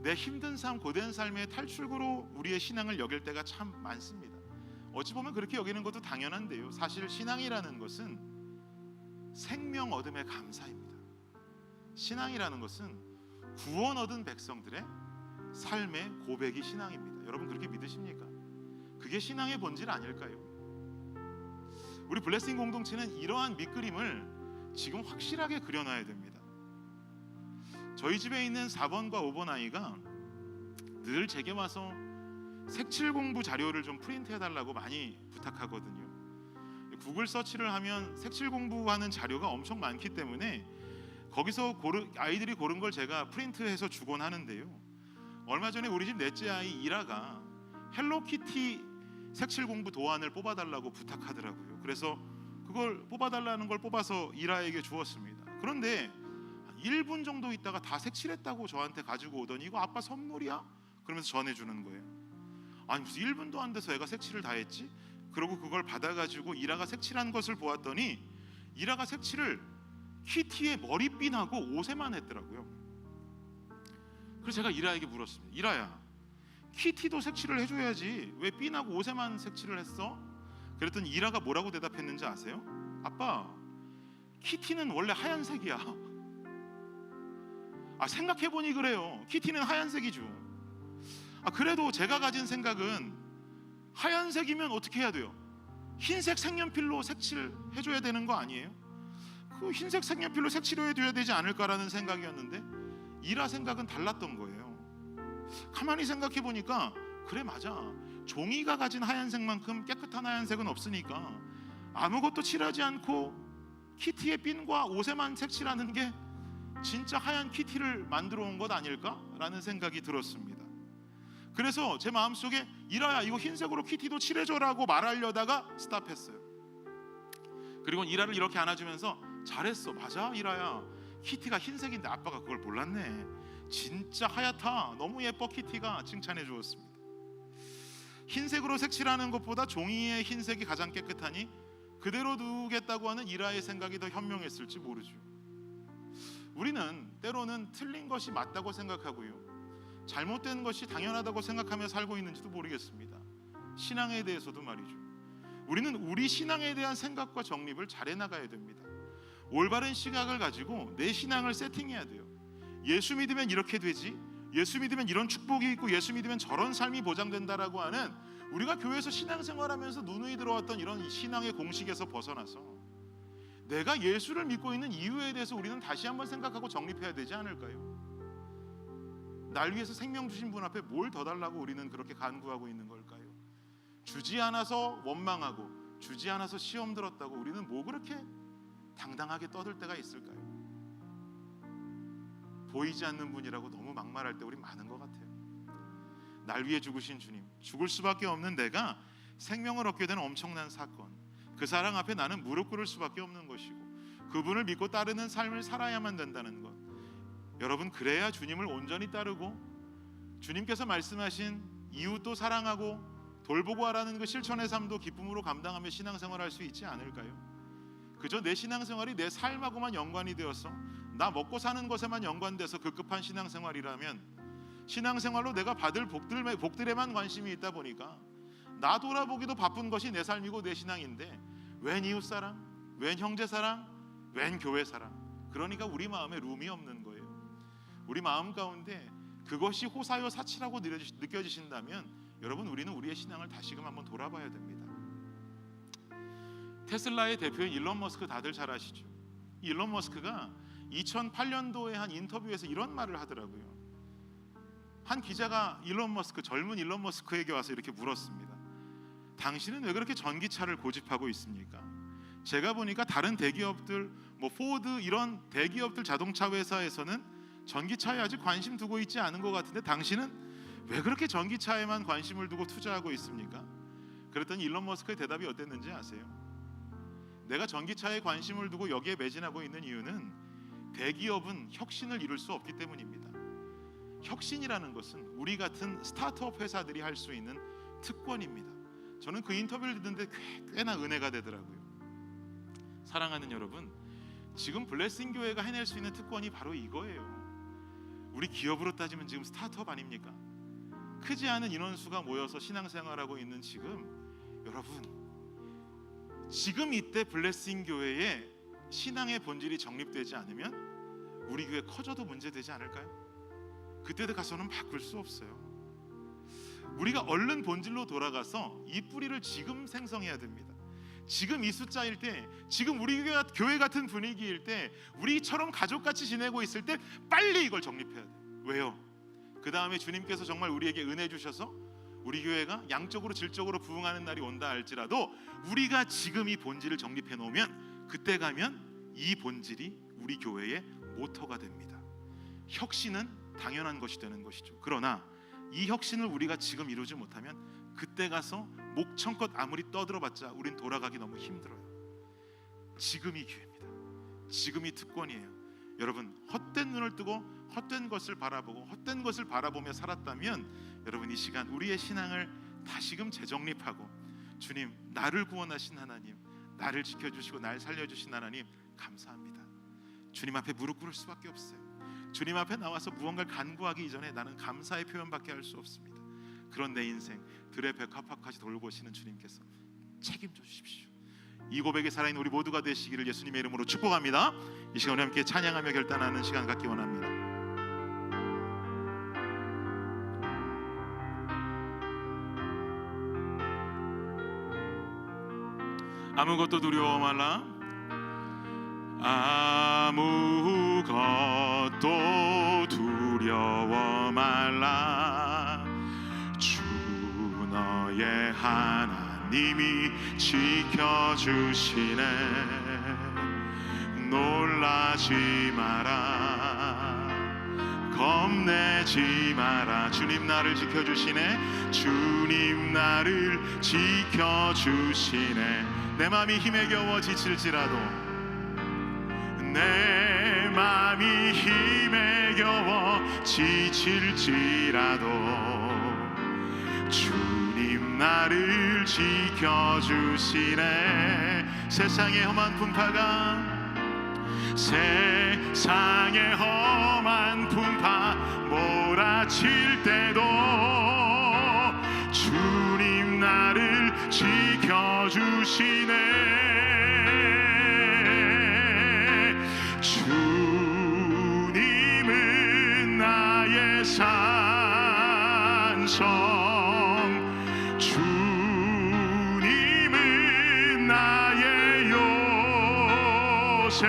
내 힘든 삶, 고된 삶의 탈출구로 우리의 신앙을 여길 때가 참 많습니다. 어찌 보면 그렇게 여기는 것도 당연한데요. 사실 신앙이라는 것은 생명 얻음의 감사입니다. 신앙이라는 것은 구원 얻은 백성들의 삶의 고백이 신앙입니다. 여러분 그렇게 믿으십니까? 그게 신앙의 본질 아닐까요? 우리 블레싱 공동체는 이러한 밑그림을 지금 확실하게 그려놔야 됩니다. 저희 집에 있는 4번과 5번 아이가 늘 제게 와서 색칠 공부 자료를 좀 프린트해달라고 많이 부탁하거든요. 구글 서치를 하면 색칠 공부하는 자료가 엄청 많기 때문에 거기서 아이들이 고른 걸 제가 프린트해서 주곤 하는데요. 얼마 전에 우리 집 넷째 아이 이라가 헬로키티 색칠 공부 도안을 뽑아달라고 부탁하더라고요. 그래서 그걸 뽑아달라는 걸 뽑아서 이라에게 주었습니다. 그런데 1분 정도 있다가 다 색칠했다고 저한테 가지고 오더니 이거 아빠 선물이야? 그러면서 전해주는 거예요. 아니 무슨 1분도 안 돼서 애가 색칠을 다 했지? 그러고 그걸 받아가지고 이라가 색칠한 것을 보았더니 이라가 색칠을 키티의 머리핀하고 옷에만 했더라고요. 그래서 제가 이라에게 물었습니다. 이라야, 키티도 색칠을 해줘야지 왜 핀하고 옷에만 색칠을 했어? 그랬더니 이라가 뭐라고 대답했는지 아세요? 아빠, 키티는 원래 하얀색이야. 생각해보니 그래요. 키티는 하얀색이죠. 그래도 제가 가진 생각은 하얀색이면 어떻게 해야 돼요? 흰색 색연필로 색칠해줘야 되는 거 아니에요? 그 흰색 색연필로 색칠해줘야 되지 않을까라는 생각이었는데 이라 생각은 달랐던 거예요. 가만히 생각해보니까 그래 맞아. 종이가 가진 하얀색만큼 깨끗한 하얀색은 없으니까 아무것도 칠하지 않고 키티의 핀과 옷에만 색칠하는 게 진짜 하얀 키티를 만들어 온 것 아닐까라는 생각이 들었습니다. 그래서 제 마음속에 이라야 이거 흰색으로 키티도 칠해줘라고 말하려다가 스탑했어요. 그리고 이라를 이렇게 안아주면서 잘했어, 맞아 이라야, 키티가 흰색인데 아빠가 그걸 몰랐네, 진짜 하얗다, 너무 예뻐 키티가, 칭찬해 주었습니다. 흰색으로 색칠하는 것보다 종이의 흰색이 가장 깨끗하니 그대로 두겠다고 하는 이라의 생각이 더 현명했을지 모르죠. 우리는 때로는 틀린 것이 맞다고 생각하고요, 잘못된 것이 당연하다고 생각하며 살고 있는지도 모르겠습니다. 신앙에 대해서도 말이죠. 우리는 우리 신앙에 대한 생각과 정립을 잘 해나가야 됩니다. 올바른 시각을 가지고 내 신앙을 세팅해야 돼요. 예수 믿으면 이렇게 되지, 예수 믿으면 이런 축복이 있고, 예수 믿으면 저런 삶이 보장된다라고 하는, 우리가 교회에서 신앙생활하면서 누누이 들어왔던 이런 신앙의 공식에서 벗어나서 내가 예수를 믿고 있는 이유에 대해서 우리는 다시 한번 생각하고 정립해야 되지 않을까요? 날 위해서 생명 주신 분 앞에 뭘 더 달라고 우리는 그렇게 간구하고 있는 걸까요? 주지 않아서 원망하고 주지 않아서 시험 들었다고 우리는 뭐 그렇게 당당하게 떠들 때가 있을까요? 보이지 않는 분이라고 너무 막말할 때 우리 많은 것 같아요. 날 위해 죽으신 주님, 죽을 수밖에 없는 내가 생명을 얻게 되는 엄청난 사건, 그 사랑 앞에 나는 무릎 꿇을 수밖에 없는 것이고, 그분을 믿고 따르는 삶을 살아야만 된다는 것. 여러분, 그래야 주님을 온전히 따르고 주님께서 말씀하신 이웃도 사랑하고 돌보고 하라는 그 실천의 삶도 기쁨으로 감당하며 신앙생활할 수 있지 않을까요? 그저 내 신앙생활이 내 삶하고만 연관이 되어서 나 먹고 사는 것에만 연관돼서 급급한 신앙생활이라면, 신앙생활로 내가 받을 복들에만 관심이 있다 보니까 나 돌아보기도 바쁜 것이 내 삶이고 내 신앙인데, 웬 이웃사랑, 웬 형제사랑, 웬 교회사랑, 그러니까 우리 마음에 룸이 없는 거예요. 우리 마음 가운데 그것이 호사요 사치라고 느껴지신다면 여러분, 우리는 우리의 신앙을 다시금 한번 돌아봐야 됩니다. 테슬라의 대표인 일론 머스크 다들 잘 아시죠? 일론 머스크가 2008년도에 한 인터뷰에서 이런 말을 하더라고요. 한 기자가 젊은 일론 머스크에게 와서 이렇게 물었습니다. 당신은 왜 그렇게 전기차를 고집하고 있습니까? 제가 보니까 다른 대기업들, 포드 이런 대기업들 자동차 회사에서는 전기차에 아직 관심 두고 있지 않은 것 같은데 당신은 왜 그렇게 전기차에만 관심을 두고 투자하고 있습니까? 그랬더니 일론 머스크의 대답이 어땠는지 아세요? 내가 전기차에 관심을 두고 여기에 매진하고 있는 이유는 대기업은 혁신을 이룰 수 없기 때문입니다. 혁신이라는 것은 우리 같은 스타트업 회사들이 할 수 있는 특권입니다. 저는 그 인터뷰를 듣는데 꽤나 은혜가 되더라고요. 사랑하는 여러분, 지금 블레싱 교회가 해낼 수 있는 특권이 바로 이거예요. 우리 기업으로 따지면 지금 스타트업 아닙니까? 크지 않은 인원수가 모여서 신앙생활하고 있는 지금, 여러분, 지금 이때 블레싱 교회의 신앙의 본질이 정립되지 않으면 우리 교회 커져도 문제되지 않을까요? 그때 가서는 바꿀 수 없어요. 우리가 얼른 본질로 돌아가서 이 뿌리를 지금 생성해야 됩니다. 지금 이 숫자일 때, 지금 우리 교회 같은 분위기일 때, 우리처럼 가족같이 지내고 있을 때 빨리 이걸 정립해야 돼요. 왜요? 그 다음에 주님께서 정말 우리에게 은혜 주셔서 우리 교회가 양적으로 질적으로 부흥하는 날이 온다 할지라도 우리가 지금 이 본질을 정립해 놓으면 그때 가면 이 본질이 우리 교회의 모터가 됩니다. 혁신은 당연한 것이 되는 것이죠. 그러나 이 혁신을 우리가 지금 이루지 못하면 그때 가서 목청껏 아무리 떠들어봤자 우린 돌아가기 너무 힘들어요. 지금이 기회입니다. 지금이 특권이에요. 여러분, 헛된 눈을 뜨고 헛된 것을 바라보고 헛된 것을 바라보며 살았다면 여러분, 이 시간 우리의 신앙을 다시금 재정립하고, 주님, 나를 구원하신 하나님, 나를 지켜주시고 날 살려주신 하나님 감사합니다. 주님 앞에 무릎 꿇을 수밖에 없어요. 주님 앞에 나와서 무언가를 간구하기 이전에 나는 감사의 표현밖에 할 수 없습니다. 그런 내 인생 들의 백합화까지 돌보시는 주님께서 책임져 주십시오. 이 고백에 살아있는 우리 모두가 되시기를 예수님의 이름으로 축복합니다. 이 시간에 함께 찬양하며 결단하는 시간 갖기 원합니다. 아무것도 두려워 말라. 아무것도 두려워 말라. 주 너의 하나님이 지켜주시네. 놀라지 마라, 겁내지 마라. 주님 나를 지켜주시네. 주님 나를 지켜주시네. 내 맘이 힘에 겨워 지칠지라도, 내 맘이 힘에 겨워 지칠지라도 주님 나를 지켜주시네. 세상의 험한 풍파가 세상의 험한 풍파 몰아칠 때도 주님 나를 지켜주시네. 주님은 나의 산성, 주님은 나의 요새,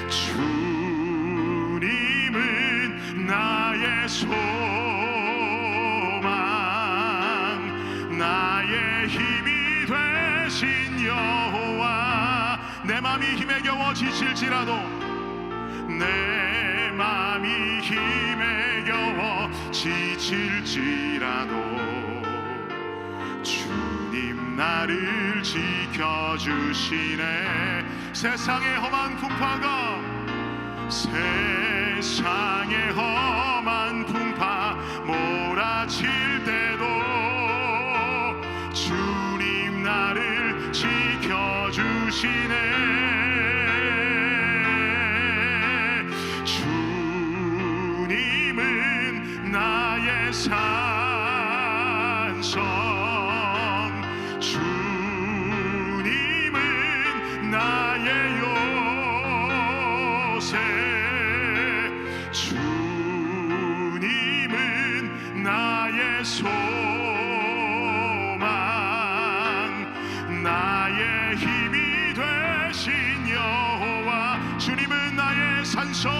주님은 나의 소망, 나의 힘이 되신 여호와. 내 맘이 힘에 겨워 지칠지라도, 내 맘이 힘에 겨워 지칠지라도 주님 나를 지켜주시네. 세상의 험한 풍파가, 세상의 험한 풍파 몰아칠 때도 주님 나를 지켜주시네. 주님은 나의 산성, 주님은 나의 요새, 주님은 나의 소망, 나의 힘이 되신 여호와. 주님은 나의 산성,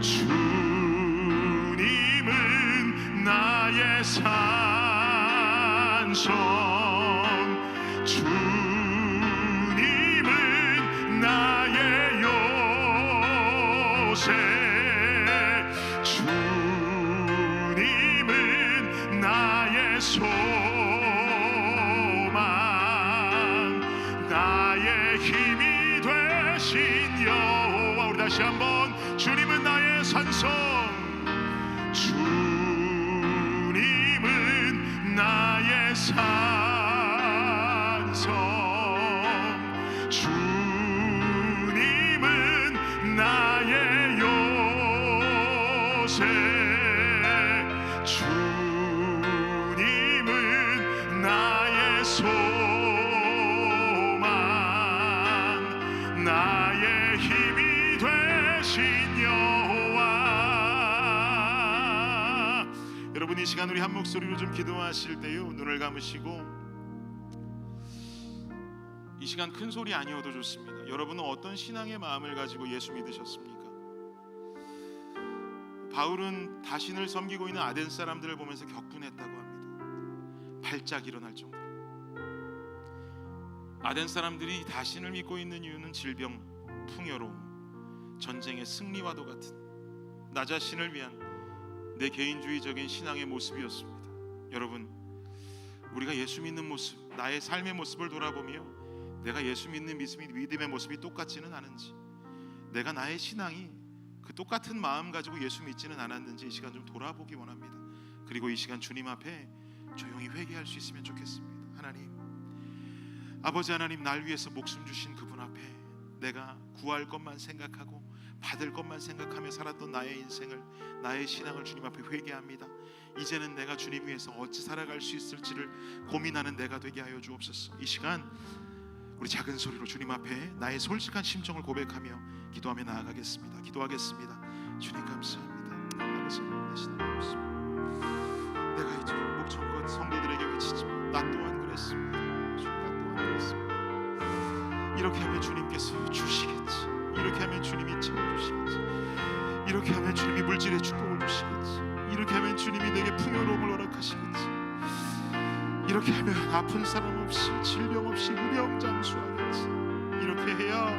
주님은 나의 산성, 주님은 나의 요새, 주님은 나의 소망, 나의 힘이 되신 여호와. 우리 다시 한번, 주님은 나의 산성, 주님은 나의 산성, 주님은 나의 요새, 주님은 나의 소망, 나의 힘이 되신 여호와. 여러분, 이 시간 우리 한 목소리로 좀 기도하실 때요, 눈을 감으시고, 이 시간 큰 소리 아니어도 좋습니다. 여러분은 어떤 신앙의 마음을 가지고 예수 믿으셨습니까? 바울은 자신을 섬기고 있는 아덴 사람들을 보면서 격분했다고 합니다. 발작 일어날 정도로. 아덴 사람들이 자신을 믿고 있는 이유는 질병, 풍요로움, 전쟁의 승리와도 같은 나 자신을 위한 내 개인주의적인 신앙의 모습이었습니다. 여러분, 우리가 예수 믿는 모습, 나의 삶의 모습을 돌아보며 내가 예수 믿는 믿음의 모습이 똑같지는 않은지, 내가 나의 신앙이 그 똑같은 마음 가지고 예수 믿지는 않았는지 이 시간 좀 돌아보기 원합니다. 그리고 이 시간 주님 앞에 조용히 회개할 수 있으면 좋겠습니다. 하나님, 아버지 하나님, 날 위해서 목숨 주신 그분 앞에 내가 구할 것만 생각하고 받을 것만 생각하며 살았던 나의 인생을, 나의 신앙을 주님 앞에 회개합니다. 이제는 내가 주님 위해서 어찌 살아갈 수 있을지를 고민하는 내가 되게 하여 주옵소서. 이 시간 우리 작은 소리로 주님 앞에 나의 솔직한 심정을 고백하며 기도하며 나아가겠습니다. 기도하겠습니다. 주님 감사합니다. 아버지 하나님, 내 신앙을 믿습니다. 내가 이토록 목청껏 성도들에게 외치지만 나 또한 그랬습니다. 나 또한 그랬습니다. 이렇게 하면 주님께서 주시겠지. 이렇게 하면 주님이 채워주시겠지. 이렇게 하면 주님이 물질의 축복을 주시겠지. 이렇게 하면 주님이 내게 풍요로움을 허락하시겠지. 이렇게 하면 아픈 사람 없이, 질병 없이 무병장수하겠지. 이렇게 해야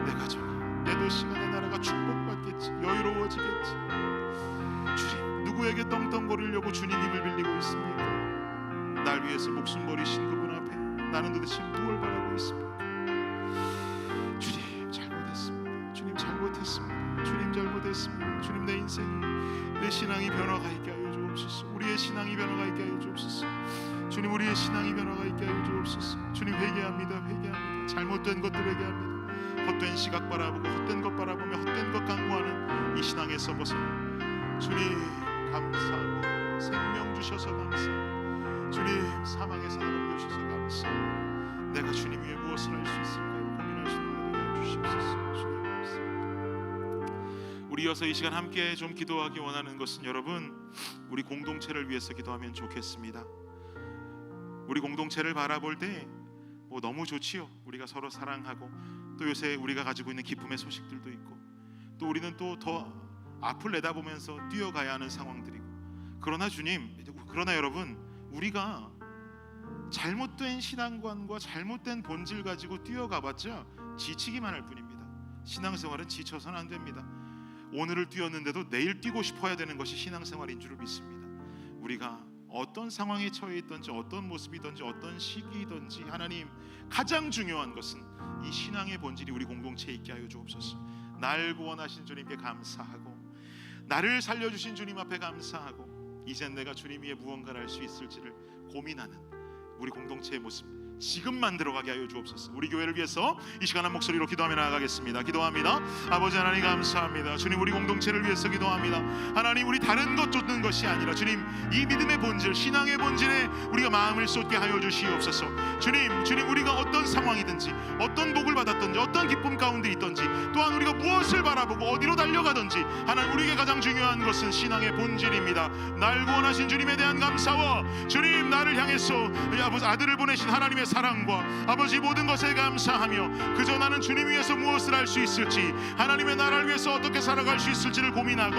내 가정, 내 도시가, 내 나라가 축복받겠지. 여유로워지겠지. 주님, 누구에게 떵떵거리려고 주님 힘을 빌리고 있습니까? 날 위해서 목숨 버리신 그분 앞에 나는 도대체 무엇을 바라고 있습니까? 주님, 잘못했습니다. 주님, 잘못했습니다. 주님, 잘못했습니다. 주님, 내 인생이, 내 신앙이 변화가 있게 하여 주옵소서. 우리의 신앙이 변화가 있게 하여 주옵소서. 주님, 우리의 신앙이 변화가 있게 하여 주옵소서. 주님, 회개합니다. 회개합니다. 잘못된 것들 회개합니다. 헛된 시각 바라보고 헛된 것 바라보며 헛된 것 강구하는 이 신앙에서 벗어나 주님 감사합니다. 생명 주셔서 감사합니다. 주님 사망에서 나를 주셔서 감사합니다. 내가 주님 위해 무엇을 할 수 있을까요? 고민하시는 분에게 주시옵소서. 주님 감사합니다. 우리 이어서 이 시간 함께 좀 기도하기 원하는 것은 여러분 우리 공동체를 위해서 기도하면 좋겠습니다. 우리 공동체를 바라볼 때 너무 좋지요. 우리가 서로 사랑하고 또 요새 우리가 가지고 있는 기쁨의 소식들도 있고 또 우리는 또 더 앞을 내다보면서 뛰어가야 하는 상황들이고 그러나 여러분 우리가 잘못된 신앙관과 잘못된 본질 가지고 뛰어가봤자 지치기만 할 뿐입니다. 신앙생활은 지쳐서는 안 됩니다. 오늘을 뛰었는데도 내일 뛰고 싶어야 되는 것이 신앙생활인 줄 믿습니다. 우리가 어떤 상황에 처해 있든지 어떤 모습이든지 어떤 시기이든지 하나님 가장 중요한 것은 이 신앙의 본질이 우리 공동체에 있게 하여 주옵소서. 날 구원하신 주님께 감사하고 나를 살려주신 주님 앞에 감사하고 이젠 내가 주님 위에 무언가를 할 수 있을지를 고민하는 우리 공동체의 모습 지금 만들어가게 하여 주옵소서. 우리 교회를 위해서 이 시간 한 목소리로 기도하며 나아가겠습니다. 기도합니다. 아버지 하나님 감사합니다. 주님 우리 공동체를 위해서 기도합니다. 하나님 우리 다른 것 쫓는 것이 아니라 주님 이 믿음의 본질 신앙의 본질에 우리가 마음을 쏟게 하여 주시옵소서. 주님 우리가 어떤 상황이든지 어떤 복을 받았든지 어떤 기쁨 가운데 있든지 또한 우리가 무엇을 바라보고 어디로 달려가든지 하나님 우리에게 가장 중요한 것은 신앙의 본질입니다. 날 구원하신 주님에 대한 감사와 주님 나를 향해서 아버지 아들을 보내신 하나님의 사랑과 아버지 모든 것에 감사하며 그저 나는 주님 위해서 무엇을 할 수 있을지 하나님의 나라를 위해서 어떻게 살아갈 수 있을지를 고민하고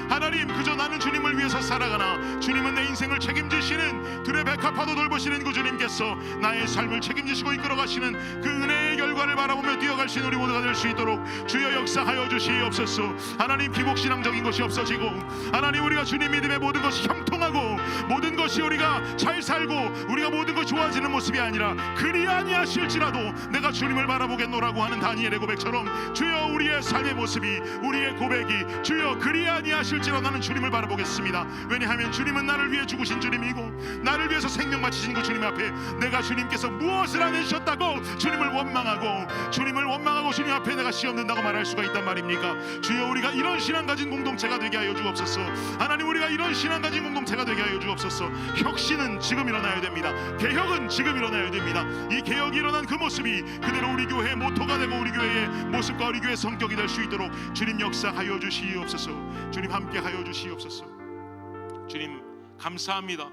하나님 그저 나는 주님을 위해서 살아가나 주님은 내 인생을 책임지시는 들의 백합화도 돌보시는 그 주님께서 나의 삶을 책임지시고 이끌어가시는 그 은혜의 결과를 바라보며 뛰어갈 수 있는 우리 모두가 될 수 있도록 주여 역사하여 주시옵소서. 하나님 기복신앙적인 것이 없어지고 하나님 우리가 주님 믿음의 모든 것이 형통하고 모든 것이 우리가 잘 살고 우리가 모든 것이 좋아지는 모습이 아니라 그리 아니하실지라도 내가 주님을 바라보겠노라고 하는 다니엘의 고백처럼 주여 우리의 삶의 모습이 우리의 고백이 주여 그리 아니하실지라도 나는 주님을 바라보겠습니다. 왜냐하면 주님은 나를 위해 죽으신 주님이고 나를 위해서 생명 바치신 그 주님 앞에 내가 주님께서 무엇을 안 해주셨다고 주님을 원망하고 주님 앞에 내가 시 없는다고 말할 수가 있단 말입니까? 주여 우리가 이런 신앙 가진 공동체가 되게 하여 주옵소서. 하나님 우리가 이런 신앙 가진 공동체가 되게 하여 주옵소서. 혁신은 지금 일어나야 됩니다. 개혁은 지금 일어나야 됩니다. 이 개혁이 일어난 그 모습이 그대로 우리 교회의 모토가 되고 우리 교회의 모습과 우리 교회의 성격이 될 수 있도록 주님 역사하여 주시옵소서. 주님 함께하여 주시옵소서. 주님 감사합니다.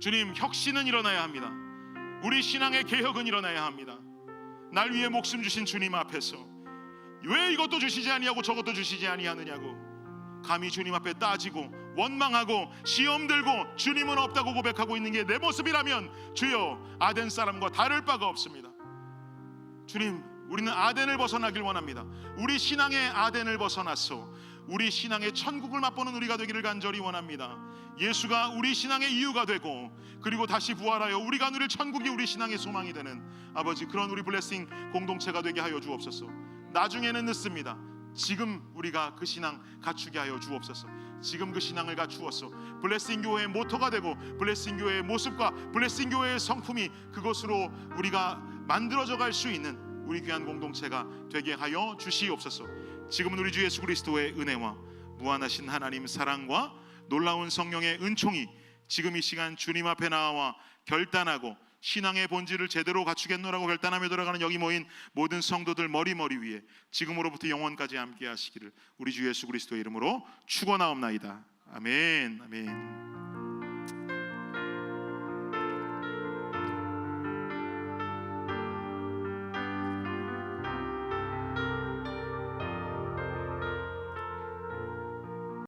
주님 혁신은 일어나야 합니다. 우리 신앙의 개혁은 일어나야 합니다. 날 위해 목숨 주신 주님 앞에서 왜 이것도 주시지 아니하고 저것도 주시지 아니하느냐고 감히 주님 앞에 따지고 원망하고 시험 들고 주님은 없다고 고백하고 있는 게 내 모습이라면 주여 아덴 사람과 다를 바가 없습니다. 주님 우리는 아덴을 벗어나길 원합니다. 우리 신앙의 아덴을 벗어나서 우리 신앙의 천국을 맛보는 우리가 되기를 간절히 원합니다. 예수가 우리 신앙의 이유가 되고 그리고 다시 부활하여 우리가 누릴 천국이 우리 신앙의 소망이 되는 아버지 그런 우리 블레싱 공동체가 되게 하여 주옵소서. 나중에는 늦습니다. 지금 우리가 그 신앙 갖추게 하여 주옵소서. 지금 그 신앙을 갖추어서 블레싱 교회의 모토가 되고 블레싱 교회의 모습과 블레싱 교회의 성품이 그것으로 우리가 만들어져 갈 수 있는 우리 귀한 공동체가 되게 하여 주시옵소서. 지금은 우리 주 예수 그리스도의 은혜와 무한하신 하나님 사랑과 놀라운 성령의 은총이 지금 이 시간 주님 앞에 나와 결단하고 신앙의 본질을 제대로 갖추겠노라고 결단하며 돌아가는 여기 모인 모든 성도들 머리 위에 지금으로부터 영원까지 함께 하시기를 우리 주 예수 그리스도의 이름으로 축원하옵나이다. 아멘. 아멘.